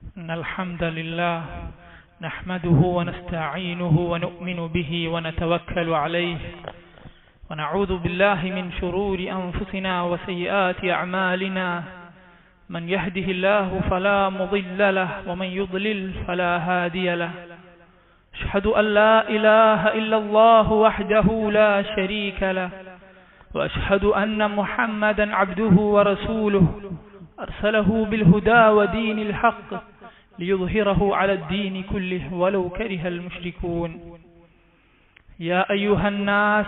إن الحمد لله نحمده ونستعينه ونؤمن به ونتوكل عليه ونعوذ بالله من شرور أنفسنا وسيئات أعمالنا من يهده الله فلا مضل له ومن يضلل فلا هادي له أشهد أن لا إله إلا الله وحده لا شريك له وأشهد أن محمدا عبده ورسوله أرسله بالهدى ودين الحق ليظهره على الدين كله ولو كره المشركون يا أيها الناس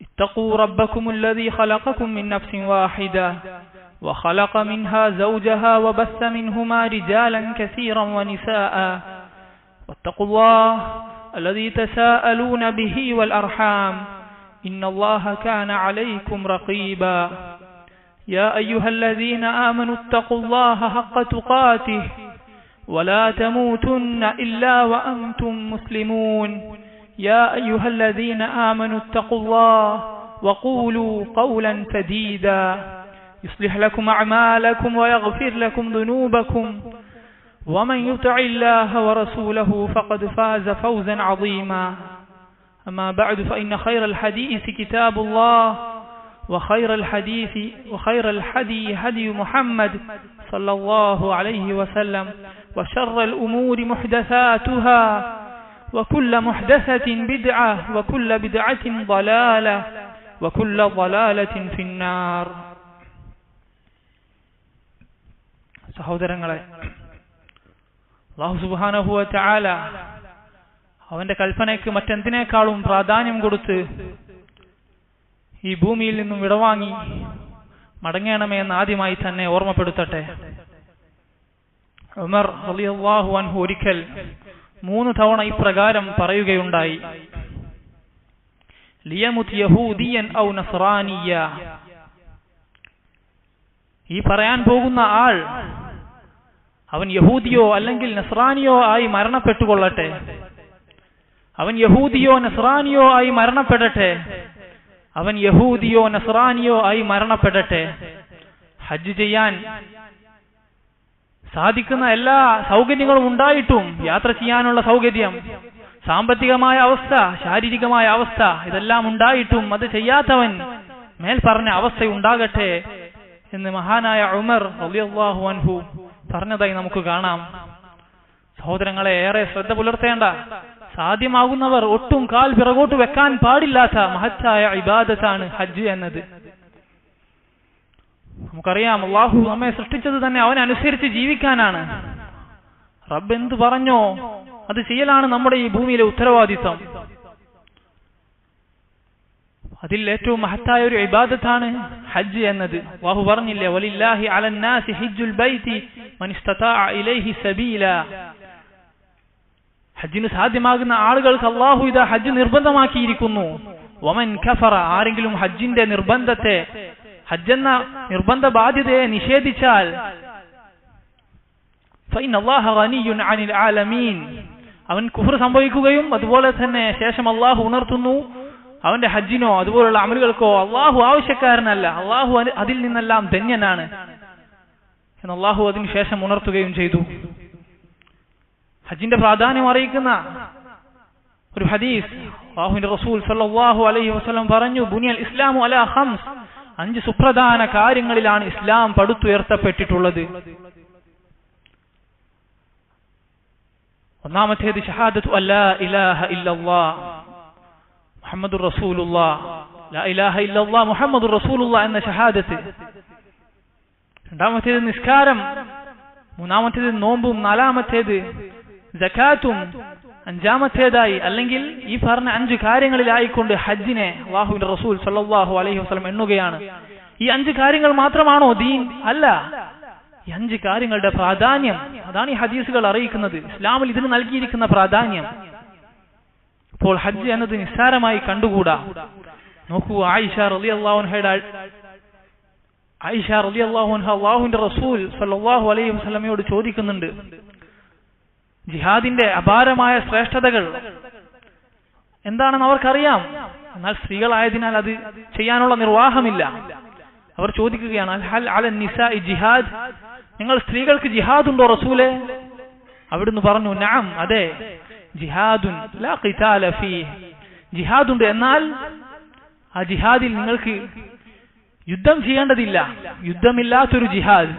اتقوا ربكم الذي خلقكم من نفس واحدة وخلق منها زوجها وبث منهما رجالا كثيرا ونساء واتقوا الله الذي تساءلون به والأرحام إن الله كان عليكم رقيبا يا أيها الذين آمنوا اتقوا الله حق تقاته ولا تموتن إلا وأنتم مسلمون يا أيها الذين آمنوا اتقوا الله وقولوا قولا سديدا يصلح لكم أعمالكم ويغفر لكم ذنوبكم ومن يطع الله ورسوله فقد فاز فوزا عظيما أما بعد فإن خير الحديث كتاب الله وخير الحدي هدي محمد صلى الله عليه وسلم وشر الأمور محدثاتها وكل محدثة بدعة وكل بدعة ضلالة وكل ضلالة في النار. സഹോദരങ്ങളെ, അല്ലാഹു സുബ്ഹാനഹു വ തആല അവന്റെ കൽപ്പനയ്ക്ക് മറ്റെന്തിനേക്കാളും പ്രാധാന്യം കൊടുത്ത് ഈ ഭൂമിയിൽ നിന്നും വിടവാങ്ങി മടങ്ങണമേ എന്ന് ആദ്യമായി തന്നെ ഓർമ്മപ്പെടുത്തട്ടെ. ഉമർ റളിയല്ലാഹു അൻഹു ഒരിക്കൽ 3 തവണ ഇപ്രകാരം പറയുകയുണ്ടായി: ലിയമുത് യഹൂദിയൻ ഔ നസ്റാനിയ. ഈ പറയാൻ പോകുന്ന ആൾ അവൻ യഹൂദിയോ അല്ലെങ്കിൽ നസ്രാനിയോ ആയി മരണപ്പെട്ടുകൊള്ളട്ടെ, അവൻ യഹൂദിയോ നസ്രാനിയോ ആയി മരണപ്പെടട്ടെ, അവൻ യഹൂദിയോ നസ്രാനിയോ ആയി മരണപ്പെടട്ടെ. ഹജ്ജ് ചെയ്യാൻ സാധിക്കുന്ന എല്ലാ സൗകര്യങ്ങളും ഉണ്ടായിട്ടും, യാത്ര ചെയ്യാനുള്ള സൗകര്യം, സാമ്പത്തികമായ അവസ്ഥ, ശാരീരികമായ അവസ്ഥ ഇതെല്ലാം ഉണ്ടായിട്ടും അത് ചെയ്യാത്തവൻ മേൽ പറഞ്ഞ അവസ്ഥയുണ്ടാകട്ടെ എന്ന് മഹാനായ ഉമർ റളിയല്ലാഹു അൻഹു പറഞ്ഞതായി നമുക്ക് കാണാം. സഹോദരങ്ങളെ, ഏറെ ശ്രദ്ധ പുലർത്തേണ്ട, സാധ്യമാകുന്നവർ ഒട്ടും കാൽ പിറകോട്ട് വെക്കാൻ പാടില്ലാത്ത മഹത്തായ ഇബാദത്താണ് ഹജ്ജ് എന്നത്. നമുക്കറിയാം, അല്ലാഹു നമ്മെ സൃഷ്ടിച്ചത് തന്നെ അവനനുസരിച്ച് ജീവിക്കാനാണ്. റബ്ബ് എന്ത് പറഞ്ഞോ അത് ചെയ്യലാണ് നമ്മുടെ ഈ ഭൂമിയിലെ ഉത്തരവാദിത്വം. അതിൽ ഏറ്റവും മഹത്തായ ഒരു ഇബാദത്താണ് ഹജ്ജ് എന്നത്. അല്ലാഹു പറഞ്ഞില്ലേ, വലില്ലാഹി അലന്നാസി ഹിജ്ജുൽ ബൈതി മൻ ഇസ്തതാഅ ഇലൈഹി സബീല. ഹജ്ജിന് സാധ്യമാകുന്ന ആളുകൾക്ക് അല്ലാഹു ഇതാ ഹജ്ജ് നിർബന്ധമാക്കിയിരിക്കുന്നു. വമൻ കഫറ, ആരെങ്കിലും ഹജ്ജിന്റെ നിർബന്ധത്തെ, ഹജ്ജെന്ന നിർബന്ധ ബാധ്യതയെ നിഷേധിച്ചാൽ, ഫഇന്നല്ലാഹ ഗനിയ്യുൻ അനിൽ ആലമീൻ, അവൻ കുഫ്ർ സംഭവിക്കുകയും അതുപോലെ തന്നെ ശേഷം അല്ലാഹു ഉണർത്തുന്നു, അവന്റെ ഹജ്ജിനോ അതുപോലുള്ള അമലുകൾക്കോ അല്ലാഹു ആവശ്യക്കാരനല്ല, അല്ലാഹു അതിൽ നിന്നെല്ലാം ധന്യനാണ് എന്ന് അല്ലാഹു അതിനു ശേഷം ഉണർത്തുകയും ചെയ്തു. ഹജ്ജിന്റെ പ്രാധാന്യം അറിയിക്കുന്ന ഒരു ഹദീസ് അല്ലാഹുവിന്റെ റസൂൽ സല്ലല്ലാഹു അലൈഹി വസല്ലം പറഞ്ഞു: ബുനിയൽ ഇസ്ലാമു അലാ ഖംസ്, 5 സുപ്രധാന കാര്യങ്ങളിലാണ് ഇസ്ലാം പടുത്തുയർത്തപ്പെട്ടിട്ടുള്ളത്. ഒന്നാമത്തേത് ഷഹാദത്തു അല്ലാ ഇലാഹ ഇല്ലല്ലാഹ് മുഹമ്മദുർ റസൂലുള്ളാഹ്, ലാ ഇലാഹ ഇല്ലല്ലാഹ് മുഹമ്മദുർ റസൂലുള്ളാഹ് എന്ന ഷഹാദത്ത്. രണ്ടാമത്തേത് നിസ്കാരം, മൂന്നാമത്തേത് നോമ്പും, നാലാമത്തേത് സകാത്തും, അഞ്ചാമത്തേതായി അല്ലെങ്കിൽ ഈ പറഞ്ഞ 5 കാര്യങ്ങളിലായിക്കൊണ്ട് ഹജ്ജിനെ അല്ലാഹുവിന്റെ റസൂൽ സല്ലല്ലാഹു അലൈഹി വസല്ലം എണ്ണുകയാണ്. ഈ 5 കാര്യങ്ങൾ മാത്രമാണോ ദീൻ? അല്ല. ഈ 5 കാര്യങ്ങളുടെ പ്രാധാന്യം, അതാണ് ഈ ഹദീസുകൾ അറിയിക്കുന്നത്, ഇസ്ലാമിൽ ഇതിന് നൽകിയിരിക്കുന്ന പ്രാധാന്യം. അപ്പോൾ ഹജ്ജ് എന്നത് നിസ്സാരമായി കണ്ടുകൂടാ. നോക്കൂ, ആയിഷ റളിയല്ലാഹു അൻഹ അല്ലാഹുവിന്റെ റസൂൽ സല്ലല്ലാഹു അലൈഹി വസല്ലമയോട് ചോദിക്കുന്നുണ്ട്, ജിഹാദിന്റെ അപാരമായ ശ്രേഷ്ഠതകൾ എന്താണെന്ന് അവർക്കറിയാം, എന്നാൽ സ്ത്രീകളായതിനാൽ അത് ചെയ്യാനുള്ള നിർവാഹമില്ല. അവർ ചോദിക്കുകയാണ്, ഹൽ അല നിസാഇ ജിഹാദ്, നിങ്ങൾ സ്ത്രീകൾക്ക് ജിഹാദുണ്ടോ റസൂലേ? അവിടുന്ന് പറഞ്ഞു നഅം, അതെ, ജിഹാദുൻ ലാ ഖിതാല ഫീഹി, ജിഹാദുണ്ട്, എന്നാൽ ആ ജിഹാദിൽ നിങ്ങൾക്ക് യുദ്ധം ചെയ്യേണ്ടതില്ല, യുദ്ധമില്ലാത്തൊരു ജിഹാദ്.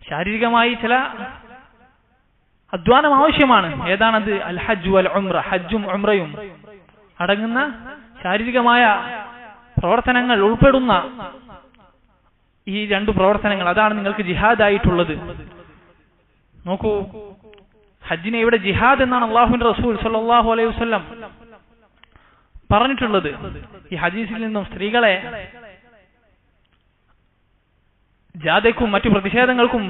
ശാരീരികമായി ചില അധ്വാനം ആവശ്യമാണ്. ഏതാണത്? അൽ ഹജ്ജ് വൽ ഉംറ, ഹജ്ജും ഉംറയും അടങ്ങുന്ന ശാരീരികമായ പ്രവർത്തനങ്ങൾ ഉൾപ്പെടുന്ന ഈ രണ്ടു പ്രവർത്തനങ്ങൾ, അതാണ് നിങ്ങൾക്ക് ജിഹാദായിട്ടുള്ളത്. നോക്കൂ, ഹജ്ജിനെ ഇവിടെ ജിഹാദ് എന്നാണ് അല്ലാഹുവിന്റെ റസൂൽ സല്ലല്ലാഹു അലൈഹി വസല്ലം പറഞ്ഞിട്ടുള്ളത്. ഈ ഹദീസിൽ നിന്നും സ്ത്രീകളെ ജാഥയ്ക്കും മറ്റു പ്രതിഷേധങ്ങൾക്കും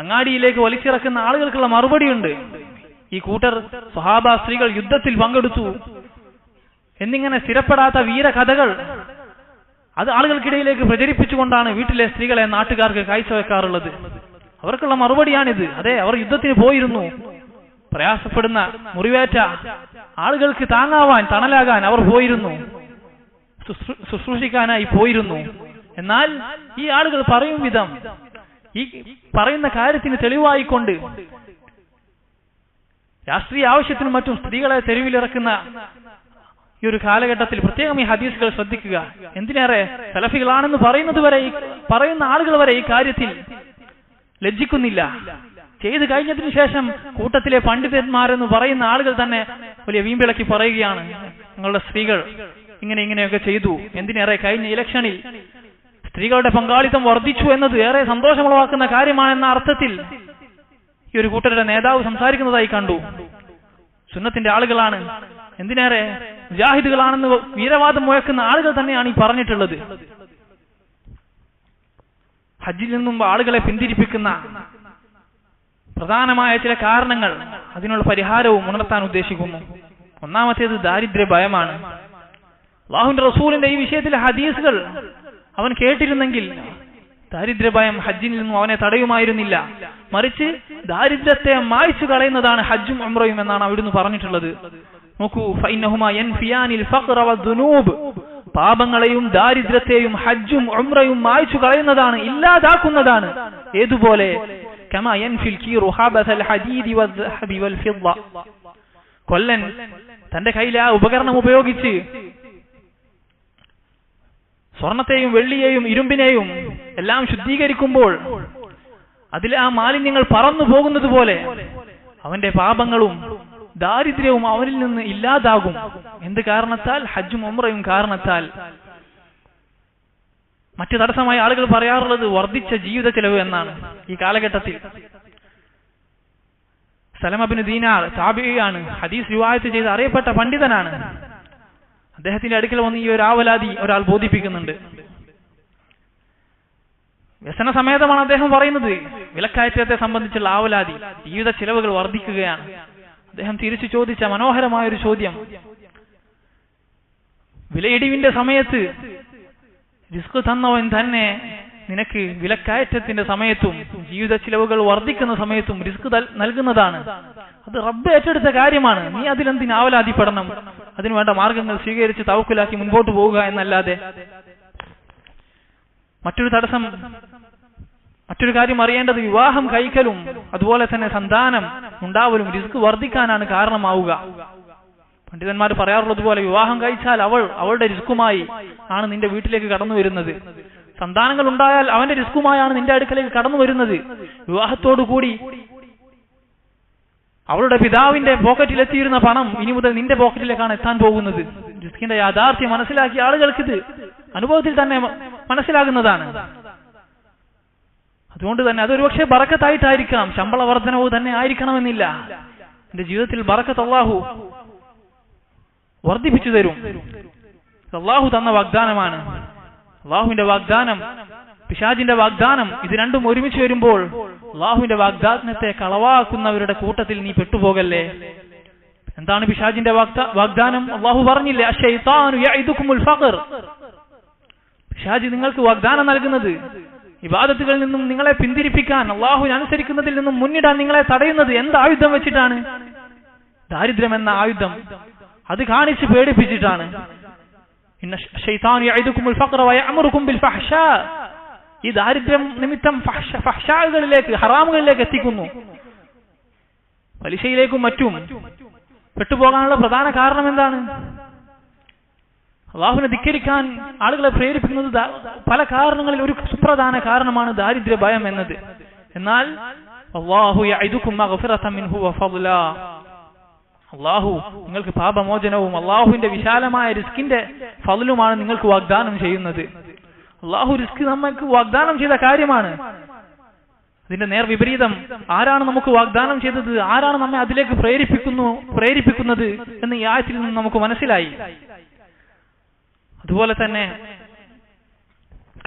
അങ്ങാടിയിലേക്ക് വലിച്ചിറക്കുന്ന ആളുകൾക്കുള്ള മറുപടിയുണ്ട്. ഈ കൂട്ടർ സ്വഹാബ സ്ത്രീകൾ യുദ്ധത്തിൽ പങ്കെടുത്തു എന്നിങ്ങനെ സ്ഥിരപ്പെടാത്ത വീരകഥകൾ അത് ആളുകൾക്കിടയിലേക്ക് പ്രചരിപ്പിച്ചുകൊണ്ടാണ് വീട്ടിലെ സ്ത്രീകളെ നാട്ടുകാർക്ക് കാഴ്ചവെക്കാറുള്ളത്. അവർക്കുള്ള മറുപടിയാണിത്. അതെ, അവർ യുദ്ധത്തിന് പോയിരുന്നു, പ്രയാസപ്പെടുന്ന മുറിവേറ്റ ആളുകൾക്ക് താങ്ങാവാൻ തണലാകാൻ അവർ പോയിരുന്നു, ശുശ്രൂഷിക്കാനായി പോയിരുന്നു. എന്നാൽ ഈ ആളുകൾ പറയും വിധം, ഈ പറയുന്ന കാര്യത്തിന് തെളിവായിക്കൊണ്ട് രാഷ്ട്രീയ ആവശ്യത്തിനും മറ്റും സ്ത്രീകളെ തെരുവിലിറക്കുന്ന ഈ ഒരു കാലഘട്ടത്തിൽ പ്രത്യേകം ഈ ഹദീസുകൾ ശ്രദ്ധിക്കുക. എന്തിനേറെ സലഫികളാണെന്ന് പറയുന്ന ആളുകൾ വരെ ഈ കാര്യത്തിൽ ലജ്ജിക്കുന്നില്ല. ചെയ്തു കഴിഞ്ഞതിന് ശേഷം കൂട്ടത്തിലെ പണ്ഡിതന്മാരെന്ന് പറയുന്ന ആളുകൾ തന്നെ വലിയ വീമ്പിളക്കി പറയുകയാണ്, നിങ്ങളുടെ സ്ത്രീകൾ ഇങ്ങനെയൊക്കെ ചെയ്തു. എന്തിനേറെ കഴിഞ്ഞ ഇലക്ഷനിൽ സ്ത്രീകളുടെ പങ്കാളിത്തം വർദ്ധിച്ചു എന്നത് ഏറെ സന്തോഷമുളവാക്കുന്ന കാര്യമാണെന്ന അർത്ഥത്തിൽ ഈ ഒരു കൂട്ടരുടെ നേതാവ് സംസാരിക്കുന്നതായി കണ്ടു. സുന്നത്തിന്റെ ആളുകളാണ്, എന്തിനേറെ മുജാഹിദുകളാണെന്ന് വീരവാദം മുഴക്കുന്ന ആളുകൾ തന്നെയാണ് ഈ പറഞ്ഞിട്ടുള്ളത്. ഹജ്ജിൽ നിന്നും ആളുകളെ പിന്തിരിപ്പിക്കുന്ന പ്രധാനമായ ചില കാരണങ്ങൾ, അതിനുള്ള പരിഹാരവും ഉണർത്താൻ ഉദ്ദേശിക്കുന്നു. ഒന്നാമത്തേത് ദാരിദ്ര്യ ഭയമാണ്. അല്ലാഹുവിന്റെ റസൂലിന്റെ ഈ വിഷയത്തിലെ ഹദീസുകൾ അവൻ കേട്ടിരുന്നെങ്കിൽ ദാരിദ്ര്യ ഭയം ഹജ്ജിൽ നിന്നും അവനെ തടയുമായിരുന്നില്ല. മറിച്ച് ദാരിദ്ര്യത്തെ മായ്ച്ചു കളയുന്നതാണ് ഹജ്ജും ഉംറയും എന്നാണ് അവിടുന്ന് പറഞ്ഞിട്ടുള്ളത്. നോക്കൂ, ഫഇന്നഹുമാ യൻഫിയാനിൽ ഫഖ്റ വദ്ദുനൂബ്, പാപങ്ങളെയും ദാരിദ്ര്യത്തെയും ഹജ്ജും ഉംറയും മായ്ച്ചു കളയുന്നതാണ്, ഇല്ലാതാക്കുന്നതാണ്. ഏതുപോലെ? കമാ യൻഫിൽ കീറു ഹബസൽ ഹദീദി വദ്ദഹബി വൽ ഫിദ്ദ, കൊല്ലൻ തന്റെ കയ്യിലെ ആ ഉപകരണം ഉപയോഗിച്ച് സ്വർണത്തെയും വെള്ളിയെയും ഇരുമ്പിനെയും എല്ലാം ശുദ്ധീകരിക്കുമ്പോൾ അതിലെ ആ മാലിന്യങ്ങൾ പറന്നു പോകുന്നത് പോലെ അവന്റെ പാപങ്ങളും ദാരിദ്ര്യവും അവനിൽ നിന്ന് ഇല്ലാതാകും. എന്ത് കാരണത്താൽ? ഹജ്ജും ഉംറയും കാരണത്താൽ. മറ്റു തടസ്സമായി ആളുകൾ പറയാറുള്ളത് വർദ്ധിച്ച ജീവിത ചെലവ് എന്നാണ്. ഈ കാലഘട്ടത്തിൽ സലമ ബിൻ ദീനാർ താബിഈയാണ്, ഹദീസ് റിവായത്ത് ചെയ്ത് അറിയപ്പെട്ട പണ്ഡിതനാണ്. അദ്ദേഹത്തിന്റെ അടുക്കൽ വന്ന് ഈ ഒരു ആവലാതി ഒരാൾ ബോധിപ്പിക്കുന്നുണ്ട്. വ്യസന സമേതമാണ് അദ്ദേഹം പറയുന്നത്. വിലക്കയറ്റത്തെ സംബന്ധിച്ചുള്ള ആവലാതി, ജീവിത ചിലവുകൾ വർദ്ധിക്കുകയാണ്. അദ്ദേഹം തിരിച്ചു ചോദിച്ച മനോഹരമായൊരു ചോദ്യം, വിലയിടിവിന്റെ സമയത്ത് റിസ്ക് തന്നവൻ തന്നെ നിനക്ക് വിലക്കയറ്റത്തിന്റെ സമയത്തും ജീവിത ചിലവുകൾ വർദ്ധിക്കുന്ന സമയത്തും റിസ്ക് നൽകുന്നതാണ്. അത് റബ്ബ് ഏറ്റെടുത്ത കാര്യമാണ്. നീ അതിലെന്തിന് ആവലാതിപ്പെടണം? അതിനുവേണ്ട മാർഗങ്ങൾ സ്വീകരിച്ച് തവക്കുലാക്കി മുൻപോട്ട് പോവുക എന്നല്ലാതെ. മറ്റൊരു കാര്യം അറിയേണ്ടത്, വിവാഹം കഴിക്കലും അതുപോലെ തന്നെ സന്താനം ഉണ്ടാവലും റിസ്ക് വർദ്ധിക്കാനാണ് കാരണമാവുക. പണ്ഡിതന്മാർ പറയാറുള്ളത് പോലെ വിവാഹം കഴിച്ചാൽ അവളുടെ റിസ്കുമായി ആണ് നിന്റെ വീട്ടിലേക്ക് കടന്നു വരുന്നത്. സന്താനങ്ങൾ ഉണ്ടായാൽ അവന്റെ റിസ്കുമായാണ് നിന്റെ അടുക്കലേക്ക് കടന്നു വരുന്നത്. വിവാഹത്തോടുകൂടി അവളുടെ പിതാവിന്റെ പോക്കറ്റിലെത്തിയിരുന്ന പണം ഇനി മുതൽ നിന്റെ പോക്കറ്റിലേക്കാണ് എത്താൻ പോകുന്നത്. റിസ്കിന്റെ യാഥാർത്ഥ്യം മനസ്സിലാക്കിയ ആളുകൾക്ക് ഇത് അനുഭവത്തിൽ തന്നെ മനസ്സിലാകുന്നതാണ്. അതുകൊണ്ട് തന്നെ അതൊരു പക്ഷേ ബറക്കത്തായിട്ടായിരിക്കാം, ശമ്പള വർധനവ് തന്നെ ആയിരിക്കണമെന്നില്ല. എന്റെ ജീവിതത്തിൽ ബറക്കത്ത് അല്ലാഹു വർദ്ധിപ്പിച്ചു തരും. അല്ലാഹു തന്ന വാഗ്ദാനമാണ്. അല്ലാഹുവിന്റെ വാഗ്ദാനം, പിശാചിന്റെ വാഗ്ദാനം, ഇത് രണ്ടും ഒരുമിച്ച് വരുമ്പോൾ അല്ലാഹുവിന്റെ വാഗ്ദാനത്തെ കളവാക്കുന്നവരുടെ കൂട്ടത്തിൽ നീ പെട്ടുപോകല്ലേ. എന്താണ് പിശാചിന്റെ വാഗ്ദാനം? അല്ലാഹു പറഞ്ഞില്ലേ, അശ്ശൈത്താനു യഇദുകുമുൽ ഫഖർ, പിശാച് നിങ്ങൾക്ക് വാഗ്ദാനം നൽകുന്നത് ഇബാദത്തുകളിൽ നിന്നും നിങ്ങളെ പിന്തിരിപ്പിക്കാൻ, അല്ലാഹുവിനെ അനുസരിക്കുന്നതിൽ നിന്നും മുന്നിടാൻ നിങ്ങളെ തടയുന്നത് എന്ത് ആയുധം വെച്ചിട്ടാണ്? ദാരിദ്ര്യം എന്ന ആയുധം. അത് കാണിച്ച് പേടിപ്പിച്ചിട്ടാണ്. ഇന്ന ശൈത്താനു യഇദുകുമുൽ ഫഖറ വയഅമുറുകും ബിൽ ഫഹ്ശാ, ഈ ദാരിദ്ര്യം നിമിത്തം ഫഹ്ശാകളിലേക്ക്, ഹറാമുകളിലേക്ക് എത്തിക്കുന്നു. പലിശയിലേക്കും മറ്റും പെട്ടുപോകാനുള്ള പ്രധാന കാരണം എന്താണ്? അല്ലാഹുവിനെ ധിക്കരിക്കാൻ ആളുകളെ പ്രേരിപ്പിക്കുന്നത് പല കാരണങ്ങളിൽ ഒരു സുപ്രധാന കാരണമാണ് ദാരിദ്ര്യ ഭയം എന്നത്. എന്നാൽ അല്ലാഹു യഅദുകും മഗ്ഫിറതൻ മിൻഹു വഫദ്ല, അല്ലാഹു നിങ്ങൾക്ക് പാപമോചനവും അല്ലാഹുവിന്റെ വിശാലമായ റിസ്കിന്റെ ഫദ്ലുമാണ് നിങ്ങൾക്ക് വാഗ്ദാനം ചെയ്യുന്നത്. അല്ലാഹു റിസ്ക് നമുക്ക് വാഗ്ദാനം ചെയ്ത കാര്യമാണ്. അതിന്റെ നേർ വിപരീതം ആരാണ് നമുക്ക് വാഗ്ദാനം ചെയ്തത്, ആരാണ് നമ്മെ അതിലേക്ക് പ്രേരിപ്പിക്കുന്നത് എന്ന് ഈ ആയത്തിൽ നിന്ന് നമുക്ക് മനസ്സിലായി. അതുപോലെ തന്നെ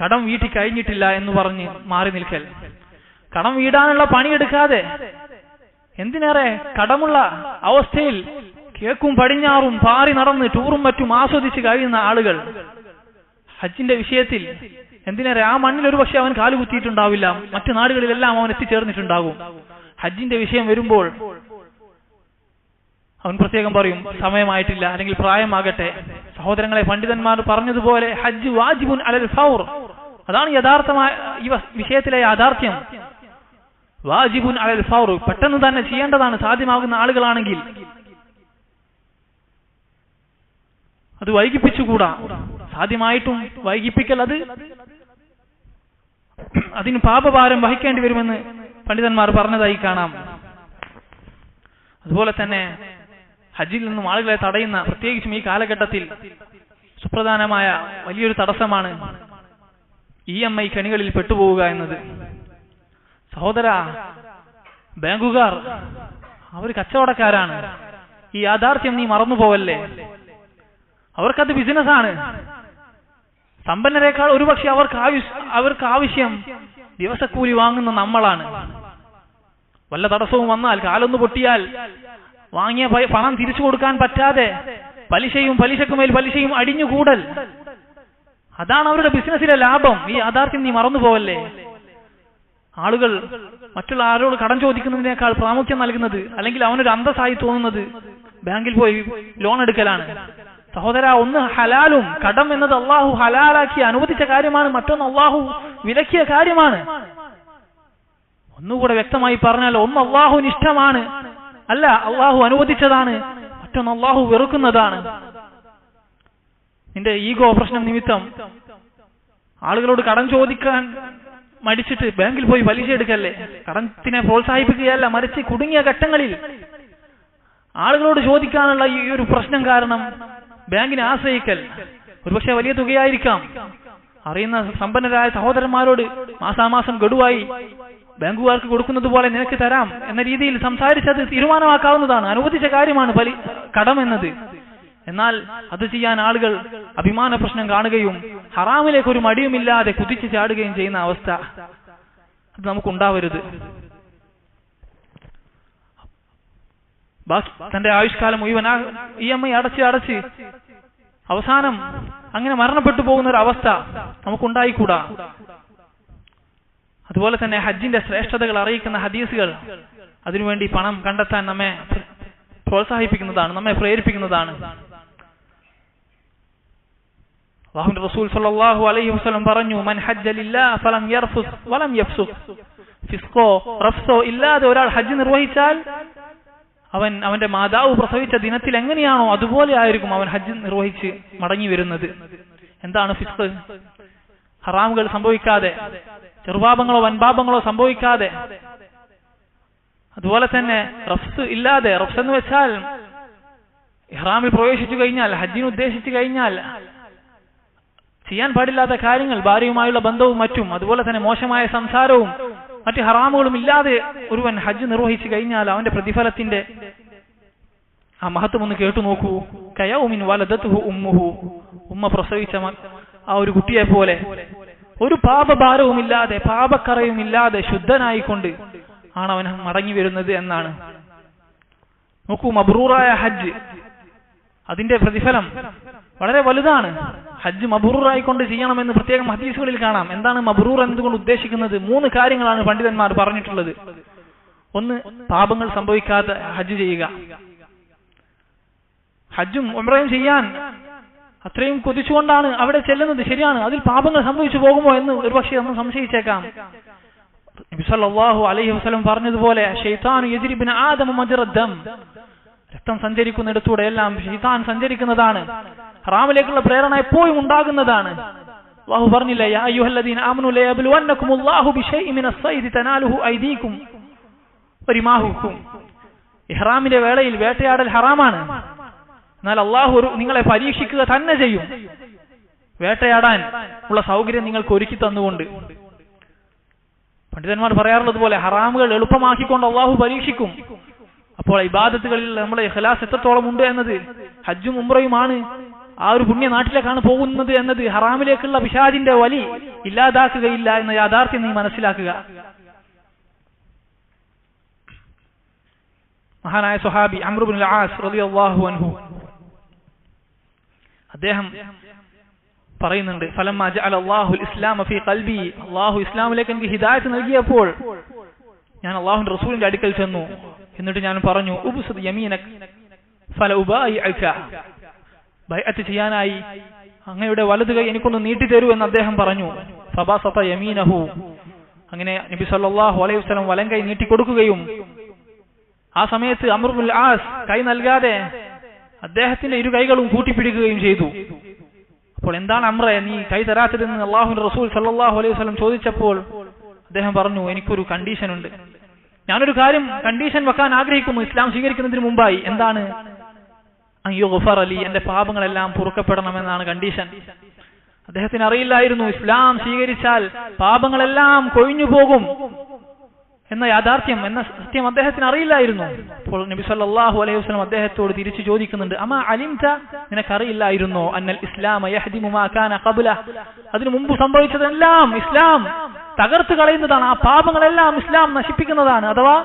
കടം വീട്ടി കഴിഞ്ഞിട്ടില്ല എന്ന് പറഞ്ഞ് മാറി നിൽക്കൽ, കടം വീടാനുള്ള പണിയെടുക്കാതെ എന്തിനേറെ കടമുള്ള അവസ്ഥയിൽ കിഴക്കും പടിഞ്ഞാറും പാറി നടന്ന് ടൂറും മറ്റും ആസ്വദിച്ച് കഴിയുന്ന ആളുകൾ ഹജ്ജിന്റെ വിഷയത്തിൽ എന്തിനേറെ ആ മണ്ണിൽ ഒരു പക്ഷെ അവൻ കാലുകുത്തിയിട്ടുണ്ടാവില്ല, മറ്റു നാടുകളിലെല്ലാം അവൻ എത്തിച്ചേർന്നിട്ടുണ്ടാകും. ഹജ്ജിന്റെ വിഷയം വരുമ്പോൾ അവൻ പ്രത്യേകം പറയും സമയമായിട്ടില്ല, അല്ലെങ്കിൽ പ്രായമാകട്ടെ. സഹോദരങ്ങളെ, പണ്ഡിതന്മാർ പറഞ്ഞതുപോലെ ഹജ്ജ് വാജിബുൻ അലൽ ഫൗർ, അതാണ് യഥാർത്ഥമായ ഈ വിഷയത്തിലെ യാഥാർത്ഥ്യം. വാജിബുൻ അലൽ ഫൗർ, പെട്ടെന്ന് തന്നെ ചെയ്യേണ്ടതാണ് സാധ്യമാകുന്ന ആളുകളാണെങ്കിൽ. അത് വൈകിപ്പിച്ചുകൂടാ. സാധ്യമായിട്ടും വൈകിപ്പിക്കൽ അതിന് പാപഭാരം വഹിക്കേണ്ടി വരുമെന്ന് പണ്ഡിതന്മാർ പറഞ്ഞതായി കാണാം. അതുപോലെ തന്നെ ഹജ്ജിൽ നിന്നും ആളുകളെ തടയുന്ന, പ്രത്യേകിച്ചും ഈ കാലഘട്ടത്തിൽ സുപ്രധാനമായ വലിയൊരു തടസ്സമാണ് EMI കെണികളിൽ പെട്ടുപോവുക എന്നത്. സഹോദര, ബാങ്കുകാർ അവർ കച്ചവടക്കാരാണ്. ഈ യാഥാർത്ഥ്യം നീ മറന്നുപോവല്ലേ. അവർക്കത് ബിസിനസ്സാണ്. സമ്പന്നരേക്കാൾ ഒരുപക്ഷെ അവർക്ക് ആവശ്യം ദിവസക്കൂലി വാങ്ങുന്ന നമ്മളാണ്. വല്ല തടസ്സവും വന്നാൽ, കാലൊന്നു പൊട്ടിയാൽ വാങ്ങിയ പണം തിരിച്ചു കൊടുക്കാൻ പറ്റാതെ പലിശയും പലിശക്കുമേൽ പലിശയും അടിഞ്ഞുകൂടൽ, അതാണ് അവരുടെ ബിസിനസ്സിലെ ലാഭം. ഈ യാഥാർത്ഥ്യം നീ മറന്നുപോവല്ലേ. ആളുകൾ മറ്റുള്ള ആരോട് കടം ചോദിക്കുന്നതിനേക്കാൾ പ്രാമുഖ്യം നൽകുന്നത്, അല്ലെങ്കിൽ അവനൊരു അന്തസ്സായി തോന്നുന്നത് ബാങ്കിൽ പോയി ലോൺ എടുക്കലാണ്. സഹോദര, ഒന്ന് ഹലാലും, കടം എന്നത് അള്ളാഹു ഹലാലാക്കി അനുവദിച്ച കാര്യമാണ്, മറ്റൊന്ന് അള്ളാഹു വിലക്കിയ കാര്യമാണ്. ഒന്നുകൂടെ വ്യക്തമായി പറഞ്ഞാൽ, ഒന്ന് അള്ളാഹുവിന് ഇഷ്ടമാണ്, അല്ല അള്ളാഹു അനുവദിച്ചതാണ്, മറ്റൊന്ന് അള്ളാഹു വെറുക്കുന്നതാണ്. നിന്റെ ഈഗോ പ്രശ്നം നിമിത്തം ആളുകളോട് കടം ചോദിക്കാൻ മടിച്ചിട്ട് ബാങ്കിൽ പോയി പലിശ എടുക്കല്ലേ. കടത്തിനെ പ്രോത്സാഹിപ്പിക്കുകയല്ല, മറിച്ച് കുടുങ്ങിയ ഘട്ടങ്ങളിൽ ആളുകളോട് ചോദിക്കാനുള്ള ഈ ഒരു പ്രശ്നം കാരണം ബാങ്കിനെ ആശ്രയിക്കൽ. ഒരുപക്ഷെ വലിയ തുകയായിരിക്കാം. അറിയുന്ന സമ്പന്നരായ സഹോദരന്മാരോട് മാസാമാസം ഗഡുവായി ബാങ്കുകാർക്ക് കൊടുക്കുന്നത് പോലെ നിനക്ക് തരാം എന്ന രീതിയിൽ സംസാരിച്ചത് തീരുമാനമാക്കാവുന്നതാണ്. അനുവദിച്ച കാര്യമാണ് കടം എന്നത്. എന്നാൽ അത് ചെയ്യാൻ ആളുകൾ അഭിമാന പ്രശ്നം കാണുകയും ഹറാമിലേക്ക് ഒരു മടിയുമില്ലാതെ കുതിച്ചു ചാടുകയും ചെയ്യുന്ന അവസ്ഥ അത് നമുക്കുണ്ടാവരുത്. തന്റെ ആയുഷ്കാലം മുഴുവൻ EMI അടച്ച് അവസാനം അങ്ങനെ മരണപ്പെട്ടു പോകുന്ന ഒരു അവസ്ഥ നമുക്കുണ്ടായിക്കൂടാ. അതുപോലെ തന്നെ ഹജ്ജിന്റെ ശ്രേഷ്ഠതകൾ അറിയിക്കുന്ന ഹദീസുകൾ അതിനുവേണ്ടി പണം കണ്ടെത്താൻ നമ്മെ പ്രോത്സാഹിപ്പിക്കുന്നതാണ്, നമ്മെ പ്രേരിപ്പിക്കുന്നതാണ്. അല്ലാഹുവിന്റെ റസൂൽ സ്വല്ലല്ലാഹു അലൈഹി വസല്ലം പറഞ്ഞു, മൻ ഹജ്ജ ലില്ലാഹി ഫലം യർഫുസ് വലം യഫ്സുഖ്, ഫിസ്ഖോ റഫ്സോ ഇല്ലാതെ ഒരാൾ ഹജ്ജ് നിർവഹിച്ചാൽ അവന്റെ മാതാവ് പ്രസവിച്ച ദിനത്തിൽ എങ്ങനെയാണോ അതുപോലെ ആയിരിക്കും അവൻ ഹജ്ജ് നിർവഹിച്ച് മടങ്ങി വരുന്നത്. എന്താണ് ഫിസ്ഖ്? ഹറാമുകൾ സംഭവിക്കാതെ, ചെറുപാപങ്ങളോ വൻപാപങ്ങളോ സംഭവിക്കാതെ. അതുപോലെ തന്നെ റഫ്സ് ഇല്ലാതെ, റഫ്സ് എന്ന് വെച്ചാൽ ഇഹ്റാമിൽ പ്രവേശിച്ചു കഴിഞ്ഞാൽ, ഹജ്ജിന് ഉദ്ദേശിച്ചു കഴിഞ്ഞാൽ ചെയ്യാൻ പാടില്ലാത്ത കാര്യങ്ങൾ, ഭാര്യയുമായുള്ള ബന്ധവും മറ്റും, അതുപോലെ തന്നെ മോശമായ സംസാരവും മറ്റ് ഹറാമുകളും ഇല്ലാതെ ഒരുവൻ ഹജ്ജ് നിർവഹിച്ചു കഴിഞ്ഞാൽ അവന്റെ പ്രതിഫലത്തിന്റെ ആ മഹത്വം ഒന്ന് കേട്ടു നോക്കൂ. കയൗമിൻ വലദതുഹു ഉമ്മുഹു, ഉമ്മ പ്രസവിച്ച ആ ഒരു കുട്ടിയെ പോലെ ഒരു പാപഭാരവും ഇല്ലാതെ, പാപക്കറയും ഇല്ലാതെ ശുദ്ധനായിക്കൊണ്ട് ആണ് അവൻ മടങ്ങി വരുന്നത് എന്നാണ്. നോക്കൂ, മബ്റൂറായ ഹജ്ജ്, അതിന്റെ പ്രതിഫലം വളരെ വലുതാണ്. ഹജ്ജ് മബ്റൂറായിക്കൊണ്ട് ചെയ്യണമെന്ന് പ്രത്യേകം ഹദീസുകളിൽ കാണാം. എന്താണ് മബ്റൂർ എന്നതുകൊണ്ട് ഉദ്ദേശിക്കുന്നത്? 3 കാര്യങ്ങളാണ് പണ്ഡിതന്മാർ പറഞ്ഞിട്ടുള്ളത്. ഒന്ന്, പാപങ്ങൾ സംഭവിക്കാതെ ഹജ്ജ് ചെയ്യുക. ഹജ്ജും ഉംറയും ചെയ്യാൻ അത്രയും കൊതിച്ചുകൊണ്ടാണ് അവിടെ ചെല്ലുന്നത്. ശരിയാണ്, അതിൽ പാപങ്ങൾ സംഭവിച്ചു പോകുമോ എന്ന് ഒരുപക്ഷെ നമ്മൾ സംശയിച്ചേക്കാം. നബി സല്ലല്ലാഹു അലൈഹി വസല്ലം പറഞ്ഞതുപോലെ ശൈത്താനു യജ്രി ബിന ആദമ മജ്റദ്ദം, രക്തം സഞ്ചരിക്കുന്നിടത്തൂടെ എല്ലാം ശൈത്താൻ സഞ്ചരിക്കുന്നതാണ്. ഹറാമിലേക്കുള്ള പ്രേരണ എപ്പോഴും ഉണ്ടാകുന്നതാണ്. അല്ലാഹു പറഞ്ഞില്ല, യാ അയ്യുഹല്ലദീന ആമനൂ ലയബ്ലുവന്നകുമുല്ലാഹു ബിശൈഇൻ മിനസ് സൈദി തനാലുഹു ഐദീകും വരിമാഹുക്കും. ഇഹ്റാമിന്റെ വേളയിൽ വേട്ടയാടൽ ഹറാമാണ്. എന്നാൽ അല്ലാഹു നിങ്ങളെ പരീക്ഷിക്കുക തന്നെ ചെയ്യും, വേട്ടയാടാൻ ഉള്ള സൗകര്യം നിങ്ങൾക്ക് ഒരുക്കി തന്നുകൊണ്ട്. പണ്ഡിതന്മാർ പറയാറുള്ളത് പോലെ ഹറാമുകൾ എളുപ്പമാക്കിക്കൊണ്ട് അല്ലാഹു പരീക്ഷിക്കും. അപ്പോൾ ഇബാദത്തുകളിൽ നമ്മളെ ഇഖ്ലാസ് എത്രത്തോളം ഉണ്ട് എന്നത്, ഹജ്ജും ഉംറയുമാണ് ആ ഒരു പുണ്യ നാട്ടിലേക്കാണ് പോകുന്നത് എന്നത് ഹറാമിലേക്കുള്ള പിശാചിന്റെ വലി ഇല്ലാതാക്കുകയില്ല എന്ന യാഥാർത്ഥ്യം നീ മനസ്സിലാക്കുക. മഹാനായ സ്വഹാബി അംർ ഇബ്നുൽ ആസ് റളിയല്ലാഹു അൻഹു അദ്ദേഹം പറയുന്നുണ്ട്, ഫലമ്മാ ജഅല അല്ലാഹുൽ ഇസ്ലാമ ഫീ ഖൽബി, അല്ലാഹു ഇസ്ലാമിലേക്ക് എനിക്ക് ഹിദായത്ത് നൽകിയപ്പോൾ ഞാൻ അല്ലാഹുവിന്റെ റസൂലിന്റെ അടുക്കൽ ചെന്നു. എന്നിട്ട് ഞാൻ പറഞ്ഞു, ഉബ്സുദ് യമീനക ഫലഉബായിഅക, ബൈഅത്ത് ചെയ്യാനായി അങ്ങയുടെ വലതു കൈ എനിക്കൊന്ന് നീട്ടി തരൂ എന്ന് അദ്ദേഹം പറഞ്ഞു. ഫബസത യമീനഹു, അങ്ങനെ നബി സല്ലല്ലാഹു അലൈഹി വസല്ലം വലം കൈ നീട്ടി കൊടുക്കുകയും ആ സമയത്ത് അംർ ഇബ്നുൽ ആസ് കൈ നൽകാതെ അദ്ദേഹത്തിന്റെ ഇരു കൈകളും കൂട്ടിപ്പിടിക്കുകയും ചെയ്തു. അപ്പോൾ എന്താണ് അംറേ നീ കൈ തരാത്തതെന്ന് അല്ലാഹുവിന്റെ റസൂൽ സല്ലല്ലാഹു അലൈഹി വസല്ലം ചോദിച്ചപ്പോൾ അദ്ദേഹം പറഞ്ഞു, എനിക്കൊരു കണ്ടീഷൻ ഉണ്ട്, ഞാനൊരു കാര്യം കണ്ടീഷൻ വെക്കാൻ ആഗ്രഹിക്കുന്നു ഇസ്ലാം സ്വീകരിക്കുന്നതിന് മുമ്പായി. എന്താണ്? അയ്യുഗ്ഫറ ലി, എന്റെ പാപങ്ങളെല്ലാം പൊറുക്കപ്പെടണമെന്നാണ് കണ്ടീഷൻ. അദ്ദേഹത്തിന് അറിയില്ലായിരുന്നു ഇസ്ലാം സ്വീകരിച്ചാൽ പാപങ്ങളെല്ലാം കൊഴിഞ്ഞു പോകും എന്ന യാഥാർത്ഥ്യം, എന്ന സത്യം അദ്ദേഹത്തിന് അറിയില്ലായിരുന്നു. അപ്പോൾ നബി സല്ലല്ലാഹു അലൈഹി വസല്ലം അദ്ദേഹത്തോട് തിരിച്ചു ചോദിക്കുന്നുണ്ട്, അമാ അലിംത, നിനക്കറിയില്ലായിരുന്നോ അന്നൽ ഇസ്ലാമ യഹ്ദിമു മാ കാന ഖബ്ല, അതിനു മുമ്പ് സംഭവിച്ചതെല്ലാം ഇസ്ലാം തകർത്ത് കളയുന്നതാണ്, ആ പാപങ്ങളെല്ലാം ഇസ്ലാം നശിപ്പിക്കുന്നതാണ്, അഥവാ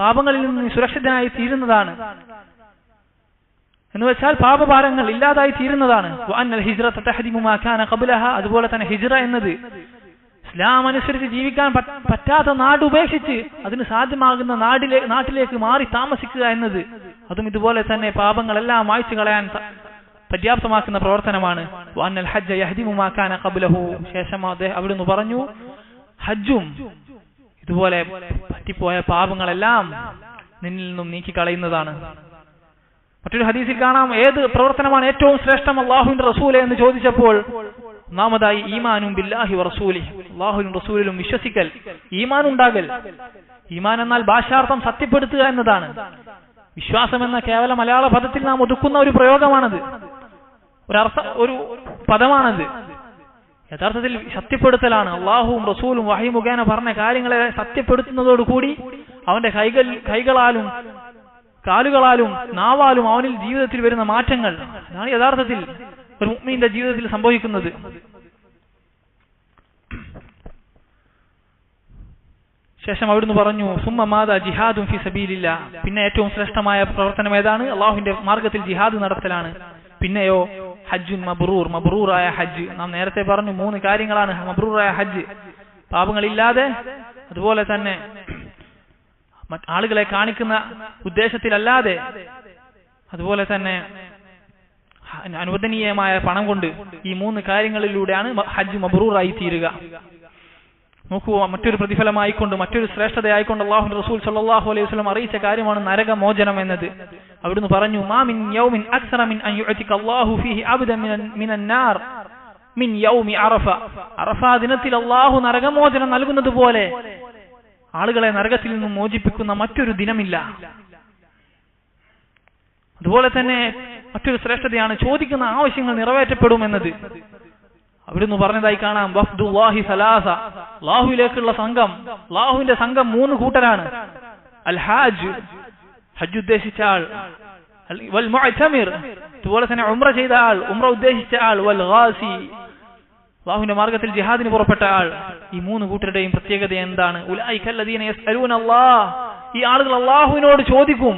പാപങ്ങളിൽ നിന്ന് സുരക്ഷിതനായി തീരുന്നതാണ് എന്ന് വെച്ചാൽ പാപഭാരങ്ങൾ ഇല്ലാതായി തീരുന്നതാണ്. വഅന്നൽ ഹിജ്റത തഹ്ദിമു മാ കാന ഖബ്ലഹ, അതുപോലെ തന്നെ ഹിജ്റ എന്നത് ഇസ്ലാം അനുസരിച്ച് ജീവിക്കാൻ പറ്റാത്ത നാട് ഉപേക്ഷിച്ച് അതിന് സാധ്യമാകുന്ന നാട്ടിലേക്ക് മാറി താമസിക്കുക എന്നത് അതും ഇതുപോലെ തന്നെ പാപങ്ങളെല്ലാം മായ്ച്ചു കളയാൻ പര്യാപ്തമാക്കുന്ന പ്രവർത്തനമാണ്. വഅന്നൽ ഹജ്ജ യഹ്ദിമു മാ കാന ഖബ്ലഹു, ശേഷം അദ്ദേഹം അവിടുന്ന് പറഞ്ഞു, ഹജ്ജും ഇതുപോലെ പറ്റിപ്പോയ പാപങ്ങളെല്ലാം നിന്നിൽ നിന്നും നീക്കി കളയുന്നതാണ്. മറ്റൊരു ഹദീസിൽ കാണാം, ഏത് പ്രവർത്തനമാണ് ഏറ്റവും ശ്രേഷ്ഠം അല്ലാഹുവിന്റെ റസൂലേ എന്ന് ചോദിച്ചപ്പോൾ ഒന്നാമതായി ഈമാനും ബില്ലാഹി വറസൂലിഹി, അല്ലാഹുവിലും റസൂലിലും വിശ്വസിക്കൽ, ഈമാൻ ഉണ്ടാകൽ. ഈമാൻ എന്നാൽ ഭാഷാർത്ഥം സത്യപ്പെടുത്തുക എന്നതാണ്. വിശ്വാസം എന്ന കേവല മലയാള പദത്തിൽ നാം ഒതുക്കുന്ന ഒരു പ്രയോഗമാണത്, ഒരു പദമാണത്. യഥാർത്ഥത്തിൽ സത്യപ്പെടുത്തലാണ്. അല്ലാഹുവും റസൂലും വഹി മുഖേന പറഞ്ഞ കാര്യങ്ങളെ സത്യപ്പെടുത്തുന്നതോടുകൂടി അവന്റെ കൈകളാലും കാലുകളാലും നാവാലും അവനിൽ ജീവിതത്തിൽ വരുന്ന മാറ്റങ്ങൾ, അതാണ് യഥാർത്ഥത്തിൽ ഒരു മുഅ്മിന്റെ ജീവിതത്തിൽ സംഭവിക്കുന്നത്. ശേഷം അവിടുന്ന് പറഞ്ഞു, സുമ്മ മാദാ ജിഹാദുൻ ഫീ സബീലില്ലാ, പിന്നെ ഏറ്റവും ശ്രേഷ്ഠമായ പ്രവർത്തനം ഏതാണ്? അല്ലാഹുവിന്റെ മാർഗത്തിൽ ജിഹാദ് നടത്തലാണ്. പിന്നെയോ ഹജ്ജുൻ മബ്റൂർ, മബ്റൂറായ ഹജ്ജ്. നാം നേരത്തെ പറഞ്ഞു 3 കാര്യങ്ങളാണ് മബ്റൂറായ ഹജ്ജ്. പാപങ്ങളില്ലാതെ, അതുപോലെ തന്നെ ആളുകളെ കാണിക്കുന്ന ഉദ്ദേശത്തിലല്ലാതെ, അതുപോലെ തന്നെ അനുവദനീയമായ പണം കൊണ്ട്, ഈ 3 കാര്യങ്ങളിലൂടെയാണ് ഹജ്ജ് മബ്റൂറായി തീരുക. നോക്കൂ, മറ്റൊരു പ്രതിഫലമായിക്കൊണ്ട്, മറ്റൊരു ശ്രേഷ്ഠതയായിക്കൊണ്ട് അല്ലാഹുവിന്റെ റസൂൽ സല്ലല്ലാഹു അലൈഹി വസല്ലം അറിയിച്ച കാര്യമാണ് നരകമോചനം എന്നത്. അവിടുന്ന് പറഞ്ഞു, മാ മിൻ യൗമിൻ അക്സറ മിൻ അൻ യുഅതിക അല്ലാഹു ഫീഹി അബ്ദൻ മിനൻ നാർ മിൻ യൗമി അറഫ. അറഫ ദിനത്തിൽ അല്ലാഹു നരകമോചനം നൽകുന്നത് പോലെ ആളുകളെ നരകത്തിൽ നിന്നും മോചിപ്പിക്കുന്ന മറ്റൊരു ദിനമില്ല. അതുപോലെ തന്നെ മറ്റൊരു ശ്രേഷ്ഠതയാണ് ചോദിക്കുന്ന ആവശ്യങ്ങൾ നിറവേറ്റപ്പെടുമെന്നത്. അവിടുന്ന് പറഞ്ഞതായി കാണാം, വഫ്ദുല്ലാഹി സലാസ, അല്ലാഹുവിലേക്കുള്ള സംഘം, അല്ലാഹുവിന്റെ സംഘം 3 കൂട്ടരാണ്. അൽ ഹാജ്, ഹജ്ജ് ഉദ്ദേശിച്ച ആൾ, വൽ മുഅ്തമിർ, അതുപോലെ തന്നെ ഉംറ ചെയ്ത ആൾ, ഉംറ ഉദ്ദേശിച്ച ആൾ, വൽ ഗാസി, അല്ലാഹുവിന്റെ മാർഗത്തിൽ ജിഹാദിന് പുറപ്പെട്ട ആൾ. ഈ 3 കൂട്ടരുടെയും പ്രത്യേകത എന്താണ്? ഉലൈകല്ലദീന യസ്അലൂന അല്ലാഹ്, ഈ ആളുകൾ അല്ലാഹുവിനോട് ചോദിക്കും,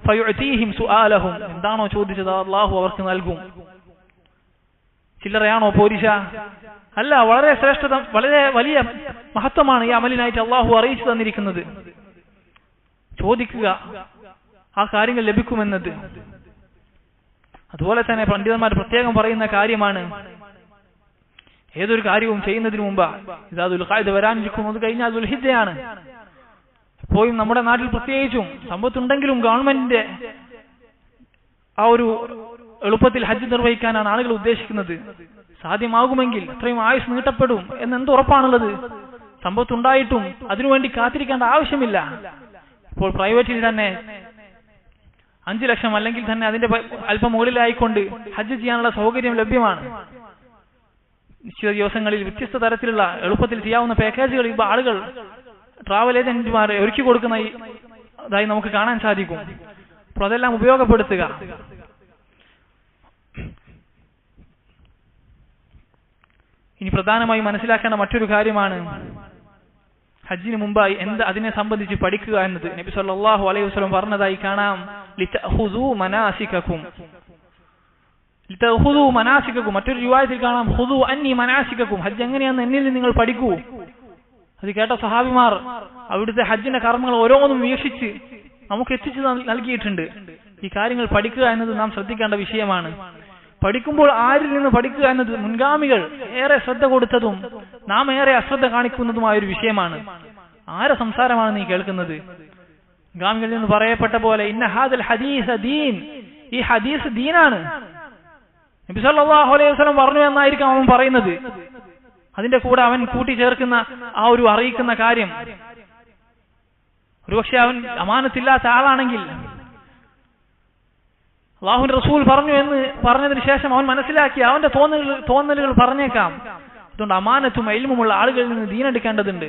ഫയുഅതീഹിം സുആലഹും, എന്താണോ ചോദിച്ചത് അല്ലാഹു അവർക്ക് നൽകും. ചില്ലറയാണോ പോരിശ? അല്ല, വളരെ ശ്രേഷ്ഠത, വളരെ വലിയ മഹത്വമാണ് ഈ അമലിനായിട്ട് അല്ലാഹു അറിയിച്ചു തന്നിരിക്കുന്നത്. ചോദിക്കുക, ആ കാര്യങ്ങൾ ലഭിക്കുമെന്നത്. അതുപോലെ തന്നെ പണ്ഡിതന്മാർ പ്രത്യേകം പറയുന്ന കാര്യമാണ്, ഏതൊരു കാര്യവും ചെയ്യുന്നതിന് മുമ്പ് ഇതാ ദുൽഖഅദ വരാനിരിക്കുന്നത് കഴിഞ്ഞാൽ ദുൽഹിജ്ജയാണ്. എപ്പോഴും നമ്മുടെ നാട്ടിൽ പ്രത്യേകിച്ചും സമ്പത്തുണ്ടെങ്കിലും ഗവൺമെന്റിന്റെ ആ ഒരു എളുപ്പത്തിൽ ഹജ്ജ് നിർവഹിക്കാനാണ് ആളുകൾ ഉദ്ദേശിക്കുന്നത്. സാധ്യമാകുമെങ്കിൽ അത്രയും ആയുസ് നീട്ടപ്പെടും എന്നെന്ത് ഉറപ്പാണുള്ളത്? സമ്പത്തുണ്ടായിട്ടും അതിനുവേണ്ടി കാത്തിരിക്കേണ്ട ആവശ്യമില്ല. ഇപ്പോൾ പ്രൈവറ്റിൽ തന്നെ 5 ലക്ഷം അല്ലെങ്കിൽ തന്നെ അതിന്റെ അല്പം മുകളിലായിക്കൊണ്ട് ഹജ്ജ് ചെയ്യാനുള്ള സൗകര്യം ലഭ്യമാണ്. നിശ്ചിത ദിവസങ്ങളിൽ വ്യത്യസ്ത തരത്തിലുള്ള എളുപ്പത്തിൽ ചെയ്യാവുന്ന പാക്കേജുകൾ ഇപ്പോൾ ആളുകൾ ട്രാവൽ ഏജന്റുമാർ ഒരുക്കി കൊടുക്കുന്നതായി നമുക്ക് കാണാൻ സാധിക്കും. അപ്പോൾ അതെല്ലാം ഉപയോഗപ്പെടുത്തുക. ഇനി പ്രധാനമായി മനസ്സിലാക്കേണ്ട മറ്റൊരു കാര്യമാണ് ഹജ്ജിന് മുമ്പായി അതിനെ സംബന്ധിച്ച് പഠിക്കുക എന്നത്. നബി സല്ലല്ലാഹു അലൈഹി വസല്ലം പറഞ്ഞതായി കാണാം, ലിതഖുദൂ മനാസികകും. ലിതഖുദൂ മനാസികകും. മറ്റൊരു റിവായത്തിൽ കാണാം, ഖുദൂ അന്നി മനാസികകും. ഹജ്ജ് എങ്ങനെയാണെന്ന് എന്നിൽ നിങ്ങൾ പഠിക്കൂ. അത് കേട്ട സഹാബിമാർ അവിടുത്തെ ഹജ്ജിന്റെ കർമ്മങ്ങൾ ഓരോന്നും വീക്ഷിച്ച് നമുക്ക് എത്തിച്ചു നൽകിയിട്ടുണ്ട്. ഈ കാര്യങ്ങൾ പഠിക്കുക എന്നത് നാം ശ്രദ്ധിക്കേണ്ട വിഷയമാണ്. പഠിക്കുമ്പോൾ ആരിൽ നിന്ന് പഠിക്കുക എന്നത് മുൻഗാമികൾ ഏറെ ശ്രദ്ധ കൊടുത്തതും നാം ഏറെ അശ്രദ്ധ കാണിക്കുന്നതുമായ ഒരു വിഷയമാണ്. ആരെ സംസാരമാണ് നീ കേൾക്കുന്നത്? മുൻഗാമികളിൽ നിന്ന് പറയപ്പെട്ട പോലെ ഇന്ന ഹാദൽ ഹദീസ് ദീൻ, ഈ ഹദീസ് ദീനാണ്. നബി സല്ലല്ലാഹു അലൈഹി വസല്ലം പറഞ്ഞു എന്നായിരിക്കും അവൻ പറയുന്നത്. അതിന്റെ കൂടെ അവൻ കൂട്ടിച്ചേർക്കുന്ന ആ ഒരു അറിയിക്കുന്ന കാര്യം, ഒരുപക്ഷെ അവൻ അമാനത്തില്ലാത്ത ആളാണെങ്കിൽ അല്ലാഹുവിന്റെ റസൂൽ പറഞ്ഞു എന്ന് പറഞ്ഞതിന് ശേഷം അവൻ മനസ്സിലാക്കി അവന്റെ തോന്നലുകൾ പറഞ്ഞേക്കാം. അതുകൊണ്ട് അമാനത്തും ഇൽമുമുള്ള ആളുകളിൽ നിന്ന് ദീനെടുക്കേണ്ടതുണ്ട്.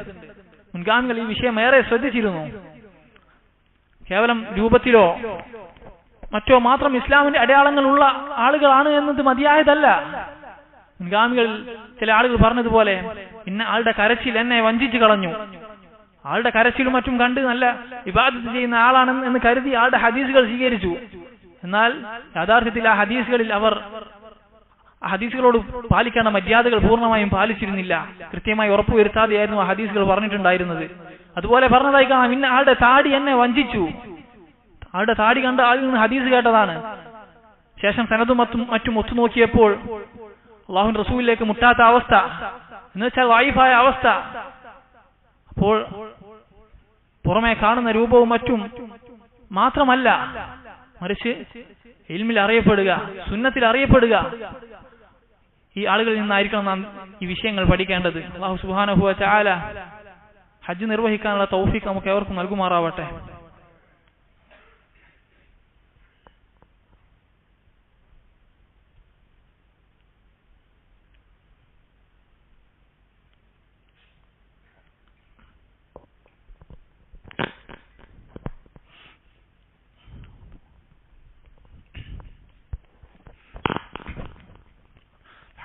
മുൻഗാമികൾ ഈ വിഷയം ഏറെ ശ്രദ്ധിച്ചിരുന്നു. കേവലം രൂപത്തിലോ മറ്റോ മാത്രം ഇസ്ലാമിന്റെ അടയാളങ്ങളുള്ള ആളുകളാണ് എന്നത് മതിയായതല്ല. മുൻഗാമികൾ ചില ആളുകൾ പറഞ്ഞതുപോലെ ഇന്ന ആളുടെ കരച്ചിൽ എന്നെ വഞ്ചിച്ചു കളഞ്ഞു, ആളുടെ കരച്ചിലും മറ്റും കണ്ട് നല്ല ഇബാദത്ത് ചെയ്യുന്ന ആളാണെന്ന് കരുതി ആളുടെ ഹദീസുകൾ സ്വീകരിച്ചു. എന്നാൽ യാഥാർത്ഥ്യത്തിൽ ആ ഹദീസുകളിൽ അവർ ഹദീസുകളോട് പാലിക്കേണ്ട മര്യാദകൾ പൂർണ്ണമായും പാലിച്ചിരുന്നില്ല. കൃത്യമായി ഉറപ്പുവരുത്താതെയായിരുന്നു ആ ഹദീസുകൾ പറഞ്ഞിട്ടുണ്ടായിരുന്നത്. അതുപോലെ പറഞ്ഞതായി കാണാം, ഇന്ന ആളുടെ താടി എന്നെ വഞ്ചിച്ചു. ആളുടെ താടി കണ്ട ആളിൽ നിന്ന് ഹദീസ് കേട്ടതാണ്. ശേഷം സനദും മറ്റും ഒത്തുനോക്കിയപ്പോൾ അല്ലാഹുവിന്റെ റസൂലിലേക്ക് മുട്ടാത്ത അവസ്ഥ, എന്നുവെച്ചാൽ വൈഫായ അവസ്ഥ. അപ്പോൾ പുറമെ കാണുന്ന രൂപവും മറ്റും മാത്രമല്ല, മറിച്ച് ഇൽമിൽ അറിയപ്പെടുക, സുന്നത്തിൽ അറിയപ്പെടുക, ഈ ആളുകളിൽ നിന്നായിരിക്കണം നാം ഈ വിഷയങ്ങൾ പഠിക്കേണ്ടത്. അല്ലാഹു സുബ്ഹാനഹു വ തആല ഹജ്ജ് നിർവഹിക്കാനുള്ള തൗഫീഖ് നമുക്ക് ഏവർക്കും നൽകുമാറാവട്ടെ.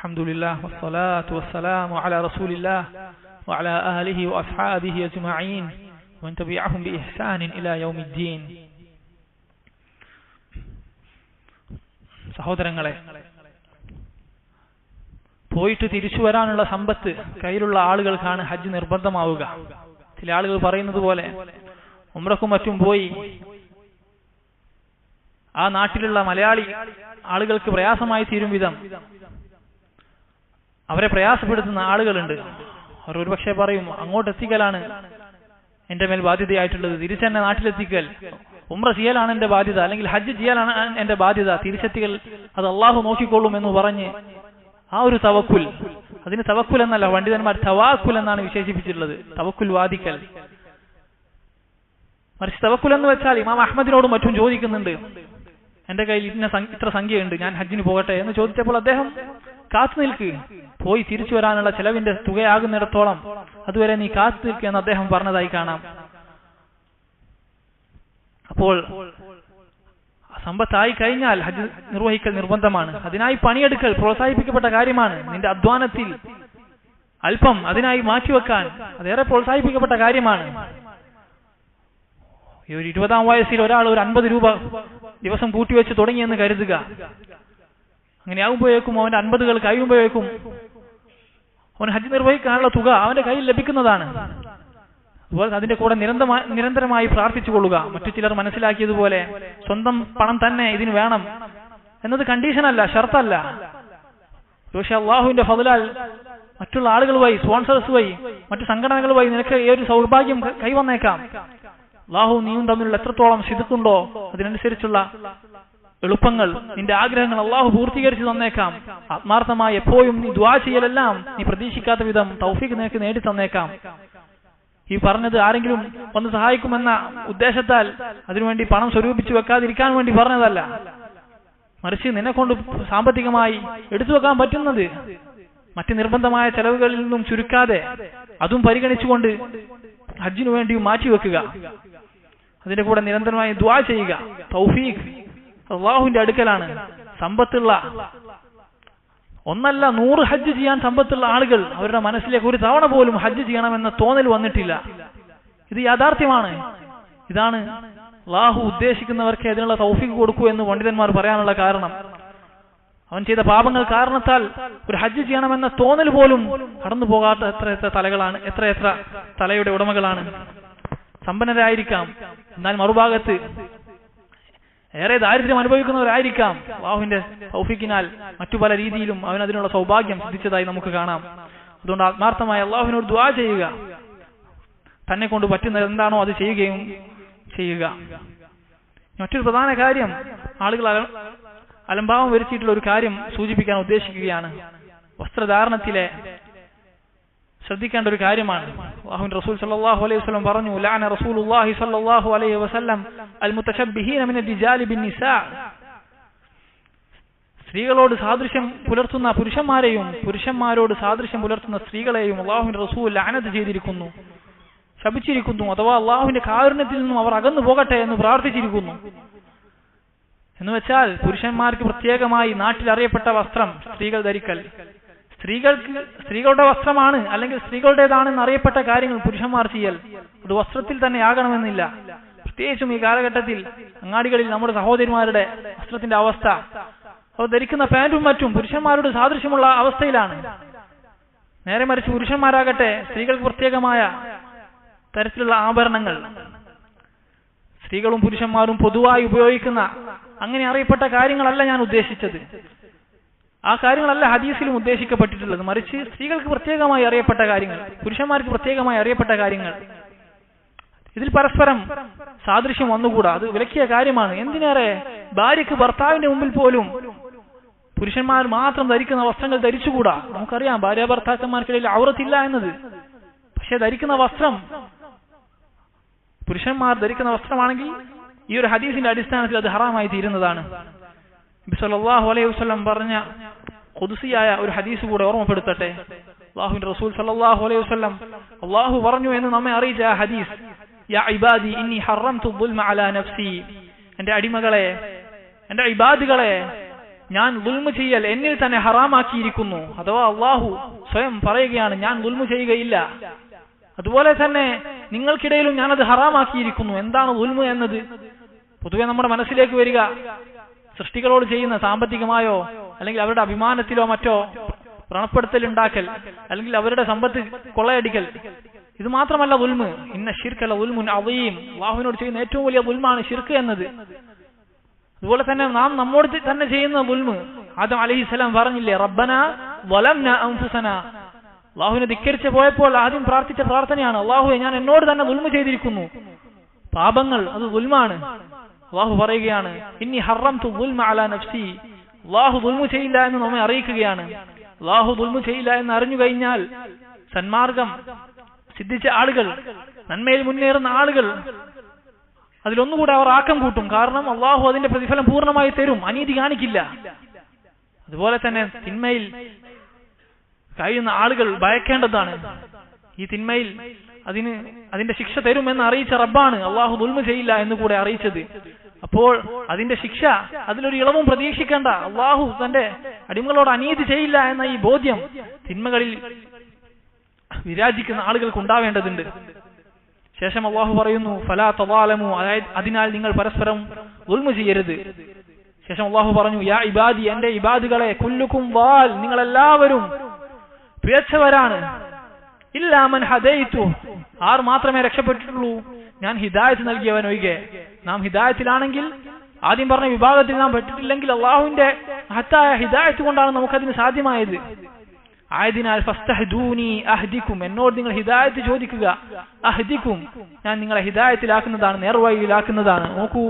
الحمد لله والصلاة والسلام على رسول الله وعلى آله وأصحابه أجمعين ومن تبعهم بإحسان إلى يوم الدين. സഹോദരങ്ങളെ, പോയിട്ട് തിരിച്ചു വരാനുള്ള സമ്പത്ത് കയ്യിലുള്ള ആളുകൾക്കാണ് ഹജ്ജ് നിർബന്ധമാവുക. ചില ആളുകൾ പറയുന്നത് പോലെ ഉംറക്കും മറ്റും പോയി ആ നാട്ടിലുള്ള മലയാളി ആളുകൾക്ക് പ്രയാസമായി തീരും വിധം അവരെ പ്രയാസപ്പെടുത്തുന്ന ആളുകളുണ്ട്. അവർ ഒരുപക്ഷെ പറയും, അങ്ങോട്ട് എത്തിക്കലാണ് എന്റെ മേൽ ബാധ്യതയായിട്ടുള്ളത്, തിരിച്ചെന്നെ നാട്ടിലെത്തിക്കൽ, ഉംറ ചെയ്യലാണ് എന്റെ ബാധ്യത, അല്ലെങ്കിൽ ഹജ്ജ് ചെയ്യാനാണ് എന്റെ ബാധ്യത, തിരിച്ചെത്തിക്കൽ അത് അള്ളാഹു നോക്കിക്കൊള്ളും എന്ന് പറഞ്ഞ് ആ ഒരു തവക്കുൽ, അതിന് തവക്കുൽ എന്നല്ല പണ്ഡിതന്മാർ തവാക്കുൽ എന്നാണ് വിശേഷിപ്പിച്ചിട്ടുള്ളത്. തവക്കുൽ വാദിക്കൽ. മറിച്ച് തവക്കുൽ എന്ന് വെച്ചാൽ ഇമാം അഹ്മദിനോടും മറ്റും ചോദിക്കുന്നുണ്ട്, എന്റെ കയ്യിൽ ഇത്ര സംഖ്യയുണ്ട്, ഞാൻ ഹജ്ജിന് പോകട്ടെ എന്ന് ചോദിച്ചപ്പോൾ അദ്ദേഹം കാത്തു നിൽക്ക്, പോയി തിരിച്ചു വരാനുള്ള ചെലവിന്റെ തുകയാകുന്നിടത്തോളം അതുവരെ നീ കാത്തു നിൽക്കുക എന്ന് അദ്ദേഹം പറഞ്ഞതായി കാണാം. അപ്പോൾ സമ്പത്തായി കഴിഞ്ഞാൽ ഹജ്ജ് നിർവഹിക്കൽ നിർബന്ധമാണ്. അതിനായി പണിയെടുക്കൽ പ്രോത്സാഹിപ്പിക്കപ്പെട്ട കാര്യമാണ്. നിന്റെ അധ്വാനത്തിൽ അല്പം അതിനായി മാറ്റിവെക്കാൻ അതേറെ പ്രോത്സാഹിപ്പിക്കപ്പെട്ട കാര്യമാണ്. ഈ ഒരു 20-ാം വയസ്സിൽ ഒരാൾ ഒരു 50 രൂപ ദിവസം കൂട്ടിവെച്ച് തുടങ്ങിയെന്ന് കരുതുക. അങ്ങനെയാകുമ്പോഴേക്കും അവന്റെ 50 കഴിയുമ്പോഴേക്കും അവൻ ഹജ്ജ് നിർവഹിക്കാനുള്ള തുക അവന്റെ കയ്യിൽ ലഭിക്കുന്നതാണ്. അതുപോലെ അതിന്റെ കൂടെ നിരന്തരമായി പ്രാർത്ഥിച്ചു കൊള്ളുക. മറ്റു ചിലർ മനസ്സിലാക്കിയതുപോലെ സ്വന്തം പണം തന്നെ ഇതിന് വേണം എന്നത് കണ്ടീഷനല്ല, ഷർത്തല്ല. പക്ഷേ അള്ളാഹുവിന്റെ ഫضലാൽ മറ്റുള്ള ആളുകൾ വഴി, സ്പോൺസേഴ്സ് വഴി, മറ്റു സംഘടനകൾ വഴി നിനക്ക് ഈ ഒരു സൗഭാഗ്യം കൈവന്നേക്കാം. അള്ളാഹു നീയും തമ്മിലുള്ള എത്രത്തോളം സിദ്ഖുണ്ടോ അതിനനുസരിച്ചുള്ള എളുപ്പങ്ങൾ, നിന്റെ ആഗ്രഹങ്ങൾ അള്ളാഹു പൂർത്തീകരിച്ചു തന്നേക്കാം. ആത്മാർത്ഥമായി എപ്പോഴും നീ ദുആ ചെയ്യലെല്ലാം നീ പ്രതീക്ഷിക്കാത്ത വിധം തൗഫീഖ് നിനക്ക് നേടി തന്നേക്കാം. ഈ പറഞ്ഞത് ആരെങ്കിലും ഒന്ന് സഹായിക്കുമെന്ന ഉദ്ദേശത്താൽ അതിനുവേണ്ടി പണം സ്വരൂപിച്ചു വെക്കാതിരിക്കാൻ വേണ്ടി പറഞ്ഞതല്ല. മറിച്ച് നിന്നെ കൊണ്ട് സാമ്പത്തികമായി എടുത്തു വെക്കാൻ പറ്റുന്നത് മറ്റ് നിർബന്ധമായ ചെലവുകളിൽ നിന്നും ചുരുക്കാതെ അതും പരിഗണിച്ചുകൊണ്ട് ഹജ്ജിനു വേണ്ടിയും മാറ്റിവെക്കുക. അതിന്റെ കൂടെ നിരന്തരമായി ദുആ ചെയ്യുക. തൗഫീഖ് അള്ളാഹുവിന്റെ അടുക്കലാണ്. സമ്പത്തുള്ള ഒന്നല്ല 100 ഹജ്ജ് ചെയ്യാൻ സമ്പത്തുള്ള ആളുകൾ അവരുടെ മനസ്സിലേക്ക് ഒരു തവണ പോലും ഹജ്ജ് ചെയ്യണമെന്ന തോന്നൽ വന്നിട്ടില്ല. ഇത് യാഥാർത്ഥ്യമാണ്. ഇതാണ് അള്ളാഹു ഉദ്ദേശിക്കുന്നവർക്ക് അതിനുള്ള തൗഫീഖ് കൊടുക്കൂ എന്ന് പണ്ഡിതന്മാർ പറയാനുള്ള കാരണം. അവൻ ചെയ്ത പാപങ്ങൾ കാരണത്താൽ ഒരു ഹജ്ജ് ചെയ്യണമെന്ന തോന്നൽ പോലും കടന്നു പോകാത്ത എത്ര തലകളാണ്, എത്ര തലയുടെ ഉടമകളാണ്. സമ്പന്നരായിരിക്കാം, എന്നാൽ മറുഭാഗത്ത് ഏറെ ദാരിദ്ര്യം അനുഭവിക്കുന്നവരായിരിക്കാം. അല്ലാഹുവിന്റെ തൗഫീഖിനാൽ മറ്റു പല രീതിയിലും അവനതിനുള്ള സൗഭാഗ്യം സിദ്ധിച്ചതായി നമുക്ക് കാണാം. അതുകൊണ്ട് ആത്മാർത്ഥമായി അല്ലാഹുവിനോട് ദുആ ചെയ്യുക. തന്നെ കൊണ്ട് പറ്റുന്നത് എന്താണോ അത് ചെയ്യുക. മറ്റൊരു പ്രധാന കാര്യം, ആളുകൾ അലംഭാവം വരുത്തിയിട്ടുള്ള ഒരു കാര്യം സൂചിപ്പിക്കാൻ ഉദ്ദേശിക്കുകയാണ്. വസ്ത്രധാരണത്തിലെ ശ്രദ്ധിക്കേണ്ട ഒരു കാര്യമാണ്. അല്ലാഹുവിന്റെ റസൂൽ സല്ലല്ലാഹു അലൈഹി വസല്ലം പറഞ്ഞു, ലഅന റസൂലുള്ളാഹി സല്ലല്ലാഹു അലൈഹി വസല്ലം അൽ മുതശബ്ബിഹീന മിന ദിജാലി ബിന്നിസാ. സ്ത്രീകളോട് സാദൃശ്യം പുലർത്തുന്ന പുരുഷന്മാരെയും പുരുഷന്മാരോട് സാദൃശ്യം പുലർത്തുന്ന സ്ത്രീകളെയും അല്ലാഹുവിന്റെ റസൂൽ ലഅനത്ത് ചെയ്തിരിക്കുന്നു, ശപിച്ചിരിക്കുന്നു. അഥവാ അല്ലാഹുവിന്റെ കാരുണ്യത്തിൽ നിന്നും അവർ അകന്നു പോകട്ടെ എന്ന് പ്രാർത്ഥിച്ചിരിക്കുന്നു. എന്ന് വെച്ചാൽ പുരുഷന്മാർക്ക് പ്രത്യേകമായി നാട്ടിൽ അറിയപ്പെട്ട വസ്ത്രം സ്ത്രീകൾ ധരിക്കൽ, സ്ത്രീകളുടെ വസ്ത്രമാണ് അല്ലെങ്കിൽ സ്ത്രീകളുടേതാണെന്ന് അറിയപ്പെട്ട കാര്യങ്ങൾ പുരുഷന്മാർ ചെയ്യൽ, അത് വസ്ത്രത്തിൽ തന്നെ ആകണമെന്നില്ല. പ്രത്യേകിച്ചും ഈ കാലഘട്ടത്തിൽ അങ്ങാടികളിൽ നമ്മുടെ സഹോദരിമാരുടെ വസ്ത്രത്തിന്റെ അവസ്ഥ, അവർ ധരിക്കുന്ന പാന്റും മറ്റും പുരുഷന്മാരോട് സാദൃശ്യമുള്ള അവസ്ഥയിലാണ്. നേരെ മറിച്ച് പുരുഷന്മാരാകട്ടെ സ്ത്രീകൾക്ക് പ്രത്യേകമായ തരത്തിലുള്ള ആഭരണങ്ങൾ, സ്ത്രീകളും പുരുഷന്മാരും പൊതുവായി ഉപയോഗിക്കുന്ന അങ്ങനെ അറിയപ്പെട്ട കാര്യങ്ങളല്ല ഞാൻ ഉദ്ദേശിച്ചത്. ആ കാര്യങ്ങളല്ല ഹദീസിലും ഉദ്ദേശിക്കപ്പെട്ടിട്ടുള്ളത്. മറിച്ച് സ്ത്രീകൾക്ക് പ്രത്യേകമായി അറിയപ്പെട്ട കാര്യങ്ങൾ, പുരുഷന്മാർക്ക് പ്രത്യേകമായി അറിയപ്പെട്ട കാര്യങ്ങൾ, ഇതിൽ പരസ്പരം സാദൃശ്യം വന്നുകൂടാ. അത് വിലക്കിയ കാര്യമാണ്. എന്തിനേറെ ഭാര്യയ്ക്ക് ഭർത്താവിന്റെ മുമ്പിൽ പോലും പുരുഷന്മാർ മാത്രം ധരിക്കുന്ന വസ്ത്രങ്ങൾ ധരിച്ചുകൂടാ. നമുക്കറിയാം ഭാര്യ ഭർത്താക്കന്മാർക്കിടയിൽ ഔറത്തില്ല എന്നത്. പക്ഷെ ധരിക്കുന്ന വസ്ത്രം പുരുഷന്മാർ ധരിക്കുന്ന വസ്ത്രമാണെങ്കിൽ ഈ ഒരു ഹദീസിന്റെ അടിസ്ഥാനത്തിൽ അത് ഹറാമായി തീരുന്നതാണ്. നബി സല്ലല്ലാഹു അലൈഹി വസല്ലം പറഞ്ഞ ഖുദ്സിയായ ഒരു ഹദീസ് കൂടെ ഓർമ്മപ്പെടുത്തട്ടെ. അല്ലാഹുവിന്റെ റസൂൽ സല്ലല്ലാഹു അലൈഹി വസല്ലം അല്ലാഹു പറഞ്ഞു എന്ന് നമ്മെ അറിയിച്ച ആ ഹദീസ്, യാ ഇബാദി ഇന്നി ഹറംതു ദുൽമ അലാ നഫ്സി. എന്റെ അടിമകളെ, എന്റെ ഇബാദുകളെ, ഞാൻ ദുൽമ ചെയ്യൽ എന്നിൽ തന്നെ ഹറാമാക്കിയിരിക്കുന്നു. അഥവാ അല്ലാഹു സ്വയം പറയുകയാണ്, ഞാൻ ദുൽമ ചെയ്യുകയില്ല. അതുപോലെ തന്നെ നിങ്ങൾക്കിടയിലും ഞാനത് ഹറാമാക്കിയിരിക്കുന്നു. എന്താണ് ദുൽമ എന്നത്? പൊതുവെ നമ്മുടെ മനസ്സിലേക്ക് വരിക സൃഷ്ടികളോട് ചെയ്യുന്ന സാമ്പത്തികമായോ അല്ലെങ്കിൽ അവരുടെ അഭിമാനത്തിലോ മറ്റോ വ്രണപ്പെടുത്തൽ ഉണ്ടാക്കൽ അല്ലെങ്കിൽ അവരുടെ സമ്പത്ത് കൊള്ളയടിക്കൽ, ഇത് മാത്രമല്ല ദുൽമ. ഇന്ന ശിർക ലദുൽമുൻ അദീം. അല്ലാഹുവിനോട് ചെയ്യുന്ന ഏറ്റവും വലിയ ദുൽമാണ് ശിർക്ക് എന്നത്. അതുപോലെ തന്നെ നാം നമ്മോട് തന്നെ ചെയ്യുന്ന ദുൽമ. ആദം അലൈഹിസ്സലാം പറഞ്ഞില്ലേ, റബ്ബനാ വലംന അൻഫുസനാ. അല്ലാഹുവിനെ ധിക്കരിച്ച് പോയപ്പോൾ ആദ്യം പ്രാർത്ഥിച്ച പ്രാർത്ഥനയാണ്, അല്ലാഹുവേ ഞാൻ എന്നോട് തന്നെ ദുൽമ ചെയ്തിരിക്കുന്നു. പാപങ്ങൾ അത് ദുൽമാണ്. അല്ലാഹു പറയുകയാണ്, ഇന്നി ഹറംതു ദുൽമ അലാ നഫ്സി. അല്ലാഹു ദുൽമ ചെയ്യില്ല എന്ന് നമ്മെ അറിയിക്കുകയാണ്. അല്ലാഹു ദുൽമ ചെയ്യില്ല എന്ന് അറിഞ്ഞു കഴിഞ്ഞാൽ സന്മാർഗം സിദ്ധിച്ച ആളുകൾ, നന്മയിൽ മുന്നേറുന്ന ആളുകൾ അതിലൊന്നുകൂടെ അവർ ആക്കം കൂട്ടും. കാരണം അല്ലാഹു അതിന്റെ പ്രതിഫലം പൂർണ്ണമായി തരും, അനീതി കാണിക്കില്ല. അതുപോലെ തന്നെ തിന്മയിൽ കഴിയുന്ന ആളുകൾ ഭയക്കേണ്ടതാണ്. ഈ തിന്മയിൽ അതിന്റെ ശിക്ഷ തരുമെന്ന് അറിയിച്ച റബ്ബാണ് അല്ലാഹു ദുൽമ ചെയ്യില്ല എന്ന് കൂടെ അറിയിച്ചത്. അപ്പോൾ അതിന്റെ ശിക്ഷ, അതിലൊരു ഇളവും പ്രതീക്ഷിക്കേണ്ട. അല്ലാഹു തന്റെ അടിമകളോട് അനീതി ചെയ്യില്ല എന്ന ഈ ബോധ്യം തിന്മകളിൽ വിരാജിക്കുന്ന ആളുകൾക്ക് ഉണ്ടാവേണ്ടതുണ്ട്. ശേഷം അല്ലാഹു പറയുന്നു, ഫലാ തദാലമു, അതായത് അതിനാൽ നിങ്ങൾ പരസ്പരം ദുൽമ ചെയ്യരുത്. ശേഷം അല്ലാഹു പറഞ്ഞു, യാ ഇബാദി, എന്റെ ഇബാദുകളെ, കുല്ലുക്കും വാൽ, നിങ്ങളെല്ലാവരും പിഴച്ചവരാണ്. ഇല്ലാ മൻ ഹദൈതു, ആർ മാത്രമേ രക്ഷപ്പെട്ടിട്ടുള്ളൂ, ഞാൻ ഹിദായത്ത് നൽകിയവൻ ഒഴികെ. നാം ഹിദായത്തിലാണെങ്കിൽ ആദ്യം പറഞ്ഞ വിഭാഗത്തിൽ നാം പെട്ടിട്ടില്ലെങ്കിൽ അള്ളാഹുവിന്റെ മഹത്തായ ഹിദായത്ത് കൊണ്ടാണ് നമുക്കതിന് സാധ്യമായത്. ആയതിനാൽ ഫസ്തഹ്ദൂനി അഹ്ദിക്കും, എന്നോട് നിങ്ങൾ ഹിദായത്ത് ചോദിക്കുക, അഹ്ദിക്കും, ഞാൻ നിങ്ങളെ ഹിദായത്തിലാക്കുന്നതാണ്, നേർവഴിയിലാക്കുന്നതാണ്. നോക്കൂ,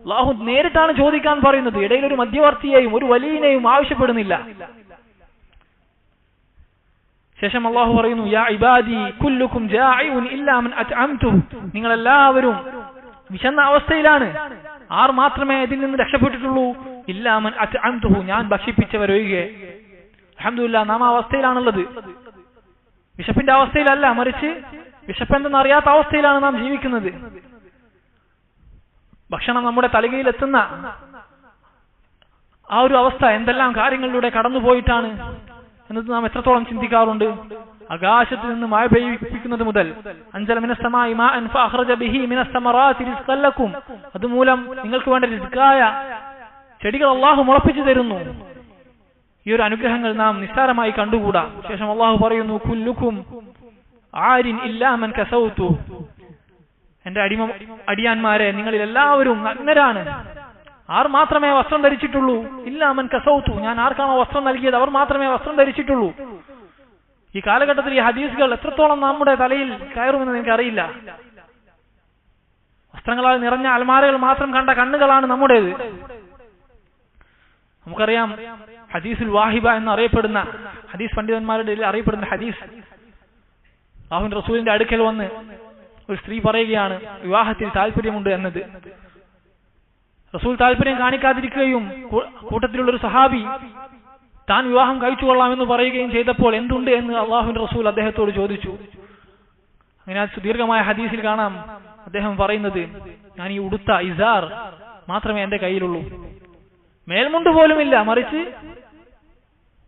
അള്ളാഹു നേരിട്ടാണ് ചോദിക്കാൻ പറയുന്നത്, ഇടയിൽ ഒരു മധ്യവർത്തിയെയും ഒരു വലിയനെയും ആവശ്യപ്പെടുന്നില്ല. ശേഷം അള്ളാഹു പറയുന്നു, യാ ഇബാദി കുല്ലുക്കും ജാഇഉൻ ഇല്ലാ മൻ അത്അംതുഹു, നിങ്ങളെല്ലാവരും വിശന്ന അവസ്ഥയിലാണ്, ആർ മാത്രമേ ഇതിൽ നിന്ന് രക്ഷപ്പെട്ടിട്ടുള്ളൂ, ഇല്ലാ മൻ അത്അംതുഹു, ഞാൻ ഭക്ഷിപ്പിച്ചവരൊഴികെ. അൽഹംദുലില്ലാഹ്, നാം ആ അവസ്ഥയിലാണുള്ളത്. വിശപ്പിന്റെ അവസ്ഥയിലല്ല, മറിച്ച് വിശപ്പെന്തെന്ന് അറിയാത്ത അവസ്ഥയിലാണ് നാം ജീവിക്കുന്നത്. ഭക്ഷണം നമ്മുടെ തലകയിലെത്തുന്ന ആ ഒരു അവസ്ഥ എന്തെല്ലാം കാര്യങ്ങളിലൂടെ കടന്നുപോയിട്ടാണ് എന്നത് നാം എത്രത്തോളം ചിന്തിക്കാറുണ്ട്. ആകാശത്ത് നിന്ന് മഴ പെയ്യിപ്പിക്കുന്നത് മുതൽ അൻസല മിനസ് സമാഇ മാഅൻ ഫഅഖ്റജ ബിഹി മിനസ് സമറാത്തി റിസ്ഖൻ ലക്കും, അതുമൂലം നിങ്ങൾക്ക് വേണ്ട റിസ്കായ ചെടികൾ അല്ലാഹു മുളപ്പിച്ചു തരുന്നു. ഈ ഒരു അനുഗ്രഹങ്ങൾ നാം നിസ്സാരമായി കണ്ടുകൂടാ. ശേഷം അല്ലാഹു പറയുന്നു, കുല്ലുക്കും ആരിൻ ഇല്ലാ മൻ കസൗതു, എന്റെ അടിയാന്മാരെ നിങ്ങളിൽ എല്ലാവരും നഗ്നരാണ്, ആർ മാത്രമേ വസ്ത്രം ധരിച്ചിട്ടുള്ളൂ, ഇല്ലാ മൻ കസൗതു, ഞാൻ ആർക്കാണോ വസ്ത്രം നൽകിയത് അവർ മാത്രമേ വസ്ത്രം ധരിച്ചിട്ടുള്ളൂ. ഈ കാലഘട്ടത്തിൽ ഈ ഹദീസുകൾ എത്രത്തോളം നമ്മുടെ തലയിൽ കയറുമെന്ന് എനിക്കറിയില്ല. വസ്ത്രങ്ങളാൽ നിറഞ്ഞ അൽമാരകൾ മാത്രം കണ്ട കണ്ണുകളാണ് നമ്മുടേത്. നമുക്കറിയാം, ഹദീസുൽ വാഹിബ എന്നറിയപ്പെടുന്ന, ഹദീസ് പണ്ഡിതന്മാരുടെ ഇടയിൽ അറിയപ്പെടുന്ന ഹദീസ്, അല്ലാഹുവിന്റെ റസൂലിന്റെ അടുക്കൽ വന്ന് ഒരു സ്ത്രീ പറയുകയാണ് വിവാഹത്തിൽ താല്പര്യമുണ്ട് എന്നത്. റസൂൽ താല്പര്യം കാണിക്കാതിരിക്കുകയും കൂട്ടത്തിലുള്ള ഒരു സഹാബി താൻ വിവാഹം കഴിച്ചുകൊള്ളാമെന്ന് പറയുകയും ചെയ്തപ്പോൾ എന്തുണ്ട് എന്ന് അല്ലാഹുവിന്റെ റസൂൽ അദ്ദേഹത്തോട് ചോദിച്ചു. അങ്ങനെ ആ സുദീർഘമായ ഹദീസിൽ കാണാം അദ്ദേഹം പറയുന്നത്, ഞാൻ ഈ ഉടുത്ത ഇസാർ മാത്രമേ എന്റെ കയ്യിലുള്ളൂ, മേൽമുണ്ട് പോലുമില്ല, മറിച്ച്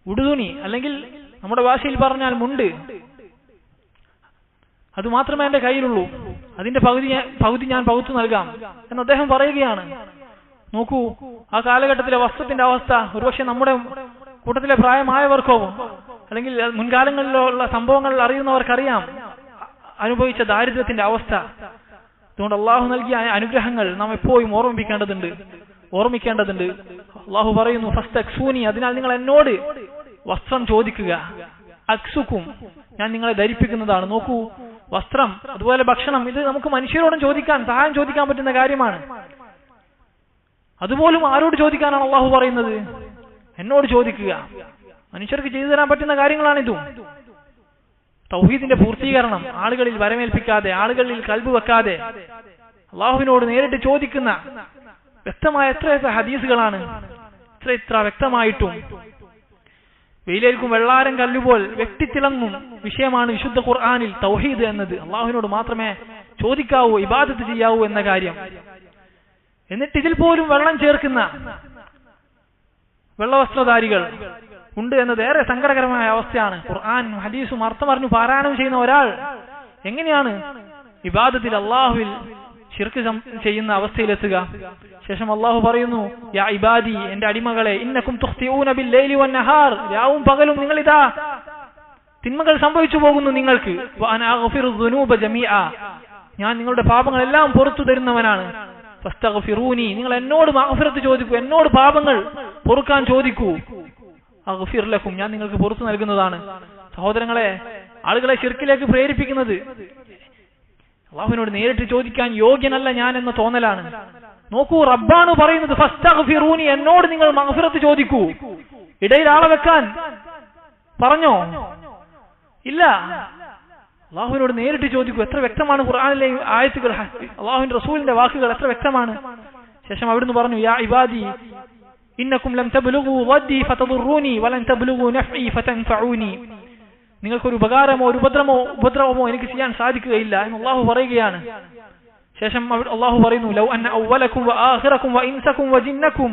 ഉടുതുണി, അല്ലെങ്കിൽ നമ്മുടെ ഭാഷയിൽ പറഞ്ഞാൽ മുണ്ട്, അത് മാത്രമേ എന്റെ കയ്യിലുള്ളൂ, അതിന്റെ പകുതി ഞാൻ പകുത്തു നൽകാം എന്ന് അദ്ദേഹം പറയുകയാണ്. നോക്കൂ, ആ കാലഘട്ടത്തിലെ വസ്ത്രത്തിന്റെ അവസ്ഥ ഒരുപക്ഷെ നമ്മുടെ കൂട്ടത്തിലെ പ്രായമായവർക്കോ അല്ലെങ്കിൽ മുൻകാലങ്ങളിലുള്ള സംഭവങ്ങൾ അറിയുന്നവർക്കറിയാം അനുഭവിച്ച ദാരിദ്ര്യത്തിന്റെ അവസ്ഥ. അതുകൊണ്ട് അള്ളാഹു നൽകിയ അനുഗ്രഹങ്ങൾ നാം എപ്പോഴും ഓർമ്മിക്കേണ്ടതുണ്ട്. അള്ളാഹു പറയുന്നു, ഫസ്തക്സൂനി, അതിനാൽ നിങ്ങൾ എന്നോട് വസ്ത്രം ചോദിക്കുക, അക്സുക്കും, ഞാൻ നിങ്ങളെ ധരിപ്പിക്കുന്നതാണ്. നോക്കൂ, വസ്ത്രം അതുപോലെ ഭക്ഷണം, ഇത് നമുക്ക് മനുഷ്യരോടും സഹായം ചോദിക്കാൻ പറ്റുന്ന കാര്യമാണ്. അതുപോലും ആരോട് ചോദിക്കാനാണ് അള്ളാഹു പറയുന്നത്? എന്നോട് ചോദിക്കുക. മനുഷ്യർക്ക് ചെയ്തു തരാൻ പറ്റുന്ന കാര്യങ്ങളാണിതും. തൗഹീദിന്റെ പൂർത്തീകരണം ആളുകളിൽ വരമേൽപ്പിക്കാതെ, ആളുകളിൽ കൽബ് വെക്കാതെ അള്ളാഹുവിനോട് നേരിട്ട് ചോദിക്കുന്ന വ്യക്തമായ എത്ര ഹദീസുകളാണ്, എത്ര വ്യക്തമായിട്ടും വെയിലേൽക്കും വെള്ളാരം കല്ലുപോൽ വെട്ടിത്തിളങ്ങും വിഷയമാണ് വിശുദ്ധ ഖുർആനിൽ തൗഹീദ് എന്നത്. അള്ളാഹുവിനോട് മാത്രമേ ചോദിക്കാവൂ, ഇബാദത്ത് ചെയ്യാവൂ എന്ന കാര്യം. എന്നിട്ട് ഇതിൽ പോലും വെള്ളം ചേർക്കുന്ന വെള്ളവസ്ത്രധാരികൾ ഉണ്ട് എന്നത് ഏറെ സങ്കടകരമായ അവസ്ഥയാണ്. ഖുർആൻ ഹദീസും അർത്ഥമറിഞ്ഞു പാരായണം ചെയ്യുന്ന ഒരാൾ എങ്ങനെയാണ് ഇബാദത്തിൽ അള്ളാഹുവിൽ ശിർക്ക് ചെയ്യുന്ന അവസ്ഥയിലെത്തുക? ശേഷം അള്ളാഹു പറയുന്നു, യാ ഇബാദി, എന്റെ അടിമകളെ, ഇന്നക്കും തുഖ്തിഊന ബില്ലൈലി വന്നഹാർ, രാവും പകലും നിങ്ങൾ ഇതാ തിന്മകൾ സംഭവിച്ചു പോകുന്നു നിങ്ങൾക്ക്. വഅന അഗ്ഫിറു ദുനൂബ ജമീഅ, ഞാൻ നിങ്ങളുടെ പാപങ്ങളെല്ലാം പുറത്തു തരുന്നവനാണ്. ഫസ്തഗ്ഫിറൂനി, നിങ്ങൾ എന്നോട് മഗ്ഫിറത്ത് ചോദിക്കൂ, എന്നോട് പാപങ്ങൾ പൊറുക്കാൻ ചോദിക്കൂ. അഗ്ഫിർ ലക്കും, ഞാൻ നിങ്ങൾക്ക് പുറത്തു നൽകുന്നതാണ്. സഹോദരങ്ങളെ, ആളുകളെ ശിർക്കിലേക്ക് പ്രേരിപ്പിക്കുന്നത് അല്ലാഹുവിനോട് നേരിട്ട് ചോദിക്കാൻ യോഗ്യനല്ല ഞാൻ എന്ന തോന്നലാണ്. നോക്കൂ, റബ്ബാണ് പറയുന്നത്, ഫസ്തഗ്ഫിറൂനി, എന്നോട് നിങ്ങൾ മഗ്ഫിറത്ത് ചോദിക്കൂ. ഇടയിൽ ആളെ വെക്കാൻ പറഞ്ഞോ? ഇല്ല, അള്ളാഹുവിനോട് നേരിട്ട് ചോദിക്കൂ. എത്ര വ്യക്തമാണ് ഖുർആനിലെ ആയത്തുകൾ, അള്ളാഹുവിന്റെ റസൂലിന്റെ വാക്കുകൾ എത്ര വ്യക്തമാണ്. ശേഷം അവിടുന്ന് പറഞ്ഞു, യാ ഇബാദി ഇന്നക്കും ലം തബ്ലുഗു വദ്ദി ഫതദുറൂനി വലൻ തബ്ലുഗു നഫ്ഇ ഫതൻഫഊനി, നിങ്ങൾക്കൊരു ഉപകാരമോ ഒരു ഉപദ്രവമോ എനിക്ക് ചെയ്യാൻ സാധിക്കുകയില്ല എന്ന് അള്ളാഹു പറയുകയാണ്. ശേഷം അള്ളാഹു പറയുന്നു, ലൗ അന്ന അവ്വലക്കും വആഖിറക്കും വഇൻസക്കും വജിന്നക്കും,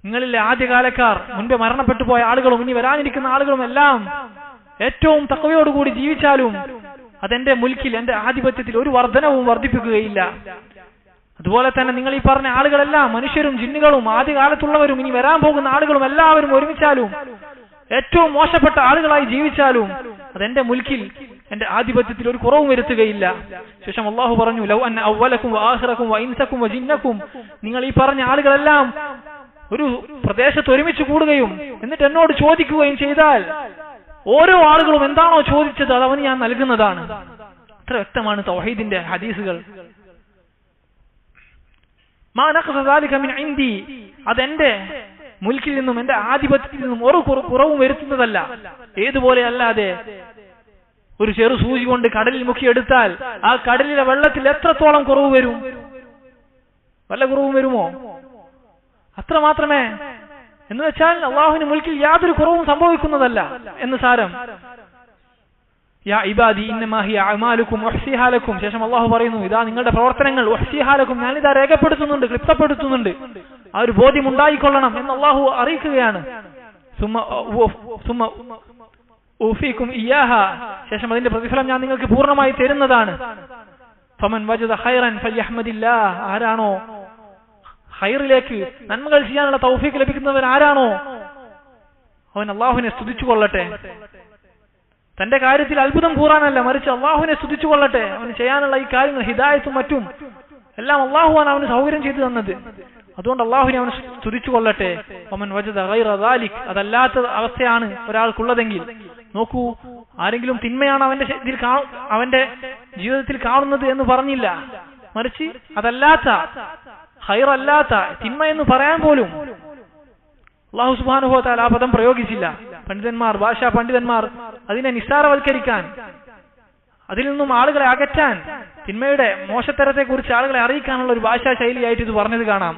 നിങ്ങളിലെ ആദ്യകാലക്കാർ, മുൻപ് മരണപ്പെട്ടു പോയ ആളുകളും ഇനി വരാനിരിക്കുന്ന ആളുകളും എല്ലാം ഏറ്റവും തഖ്വയോടുകൂടി ജീവിച്ചാലും അതെന്റെ മുൽക്കിൽ, എന്റെ ആധിപത്യത്തിൽ ഒരു വർധനവും വർദ്ധിപ്പിക്കുകയില്ല. അതുപോലെ തന്നെ നിങ്ങൾ ഈ പറഞ്ഞ ആളുകളെല്ലാം, മനുഷ്യരും ജിന്നുകളും ആദ്യകാലത്തുള്ളവരും ഇനി വരാൻ പോകുന്ന ആളുകളും എല്ലാവരും ഒരുമിച്ചാലും ഏറ്റവും മോശപ്പെട്ട ആളുകളായി ജീവിച്ചാലും അതെന്റെ മുൽക്കിൽ എന്റെ ആധിപത്യത്തിൽ ഒരു കുറവും വരുത്തുകയില്ല. ശേഷം അല്ലാഹു പറഞ്ഞു, ലൗ അന്ന അവ്വലക്കും വആഖിറക്കും വഇൻസക്കും വജിന്നക്കും, നിങ്ങൾ ഈ പറഞ്ഞ ആളുകളെല്ലാം ഒരു പ്രദേശത്ത് ഒരുമിച്ച് കൂടുകയും എന്നിട്ട് എന്നോട് ചോദിക്കുകയും ചെയ്താൽ ഓരോ ആളുകളും എന്താണോ ചോദിച്ചത് അത് അവന് ഞാൻ നൽകുന്നതാണ്. അത്ര വ്യക്തമാണ് തൗഹീദിന്റെ ഹദീസുകൾ. മാ നഖസ ദാലിക മിൻ ഇൻദി, അതെന്റെ മുൽക്കിൽ നിന്നും എന്റെ ആധിപത്യത്തിൽ നിന്നും ഒരു കുറവും വരുത്തുന്നതല്ല. ഏതുപോലെ അല്ലാതെ ഒരു ചെറു സൂചി കൊണ്ട് കടലിൽ മുക്കിയെടുത്താൽ ആ കടലിലെ വെള്ളത്തിൽ എത്രത്തോളം കുറവ് വരും? വല്ല കുറവും വരുമോ? അത്ര മാത്രമേ. എന്ന് വെച്ചാൽ അള്ളാഹുവിന്റെ മുൽക്കിൽ യാതൊരു കുറവും സംഭവിക്കുന്നതല്ല എന്ന് സാരം. യാ ഇബാദി ഇന്നമാ ഹിയ അഅമാലുക്കും ഉഹ്സിഹാ ലക്കും. ശേഷം അള്ളാഹു പറയുന്നു, ഇതാ നിങ്ങളുടെ പ്രവർത്തനങ്ങൾ ഉഹ്സിഹാ ലക്കും, ഞാനിതാ രേഖപ്പെടുത്തുന്നുണ്ട്, ക്ലിപ്തപ്പെടുത്തുന്നുണ്ട്. ആ ഒരു ബോധ്യം ഉണ്ടായിക്കൊള്ളണം എന്ന് അള്ളാഹു അറിയിക്കുകയാണ്. ശേഷം അതിന്റെ പ്രതിഫലം ഞാൻ നിങ്ങൾക്ക് പൂർണ്ണമായി തരുന്നതാണ്. ഫമൻ വജദ ഖൈറൻ ഫൽയഹ്മദില്ലാഹ്, ആരാണോ ഖൈറിലേക്ക് നന്മകൾ ചെയ്യാനുള്ള തൗഫീഖ് ലഭിക്കുന്നവൻ ആരാണോ അവൻ അള്ളാഹുവിനെ സ്തുതിച്ചു കൊള്ളട്ടെ. തന്റെ കാര്യത്തിൽ അത്ഭുതം കൂറാനല്ല, മറിച്ച് അള്ളാഹുവിനെ സ്തുതിച്ചു കൊള്ളട്ടെ. അവന് ചെയ്യാനുള്ള ഈ കാര്യങ്ങൾ ഹിദായത്തും മറ്റും എല്ലാം അള്ളാഹുവാണ് അവന് സൗകര്യം ചെയ്തു തന്നത്. അതുകൊണ്ട് അള്ളാഹുവിനെ അവൻ സ്തുതിച്ചു കൊള്ളട്ടെ. വമൻ വജദ ഗൈറ ദാലിക്, അതല്ലാത്ത അവസ്ഥയാണ് ഒരാൾക്കുള്ളതെങ്കിൽ, നോക്കൂ, ആരെങ്കിലും തിന്മയാണ് അവന്റെ ജീവിതത്തിൽ കാണുന്നത് എന്ന് പറഞ്ഞില്ല, മറിച്ച് അതല്ലാത്ത ഖൈറല്ലാത്ത തിന്മ എന്ന് പറയാൻ പോലും അല്ലാഹു സുബ്ഹാനഹു വ തആല ആ പദം പ്രയോഗിച്ചില്ല. പണ്ഡിതന്മാർ, ഭാഷാ പണ്ഡിതന്മാർ അതിനെ നിസ്സാരവൽക്കരിക്കാൻ, അതിൽ നിന്നും ആളുകളെ അകറ്റാൻ, തിന്മയുടെ മോശത്തരത്തെ കുറിച്ച് ആളുകളെ അറിയിക്കാനുള്ള ഒരു ഭാഷാ ശൈലിയായിട്ട് ഇത് പറഞ്ഞത് കാണാം.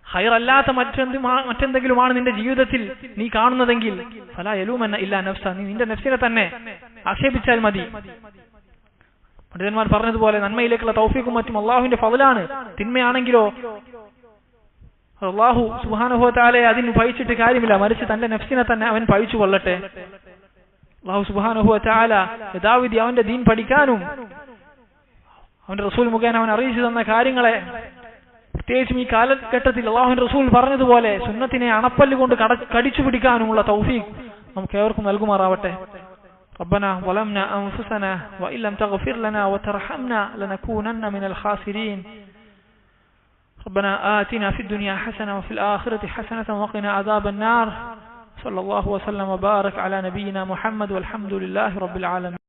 ഖൈറല്ലാത്ത മറ്റെന്തെങ്കിലുമാണ് നിന്റെ ജീവിതത്തിൽ നീ കാണുന്നതെങ്കിൽ ഫലാ യലൂമന്ന ഇല്ലാ നഫ്സ, നീ നിന്റെ നഫ്സിനെ തന്നെ ആക്ഷേപിച്ചാൽ മതി. പണ്ഡിതന്മാർ പറഞ്ഞതുപോലെ നന്മയിലേക്കുള്ള തൗഫീഖും മറ്റും അള്ളാഹുവിന്റെ ഫളലാണ്. തിന്മയാണെങ്കിലോ അള്ളാഹു സുബ്ഹാനഹു വ തആലയെ അതിന് പഴിച്ചിട്ട് കാര്യമില്ല, മറിച്ച് തന്റെ നഫ്സിനെ തന്നെ അവൻ പഴിച്ചു കൊള്ളട്ടെ. അള്ളാഹു സുബ്ഹാനഹു വ തആല യഥാവിധി അവന്റെ ദീൻ പഠിക്കാനും അവന്റെ റസൂൽ മുഖേന അവൻ അറിയിച്ചു തന്ന കാര്യങ്ങളെ, പ്രത്യേകിച്ചും ഈ കാലഘട്ടത്തിൽ അള്ളാഹുവിന്റെ റസൂൽ പറഞ്ഞതുപോലെ സുന്നത്തിനെ അണപ്പല്ലുകൊണ്ട് കടിച്ചു പിടിക്കാനുമുള്ള തൗഫീഖ് നമുക്ക് ഏവർക്കും നൽകുമാറാവട്ടെ. ربنا ظلمنا أنفسنا وإن لم تغفر لنا وترحمنا لنكونن من الخاسرين. ربنا آتنا في الدنيا حسنة وفي الآخرة حسنة وقنا عذاب النار. صلى الله وسلم وبارك على نبينا محمد والحمد لله رب العالمين.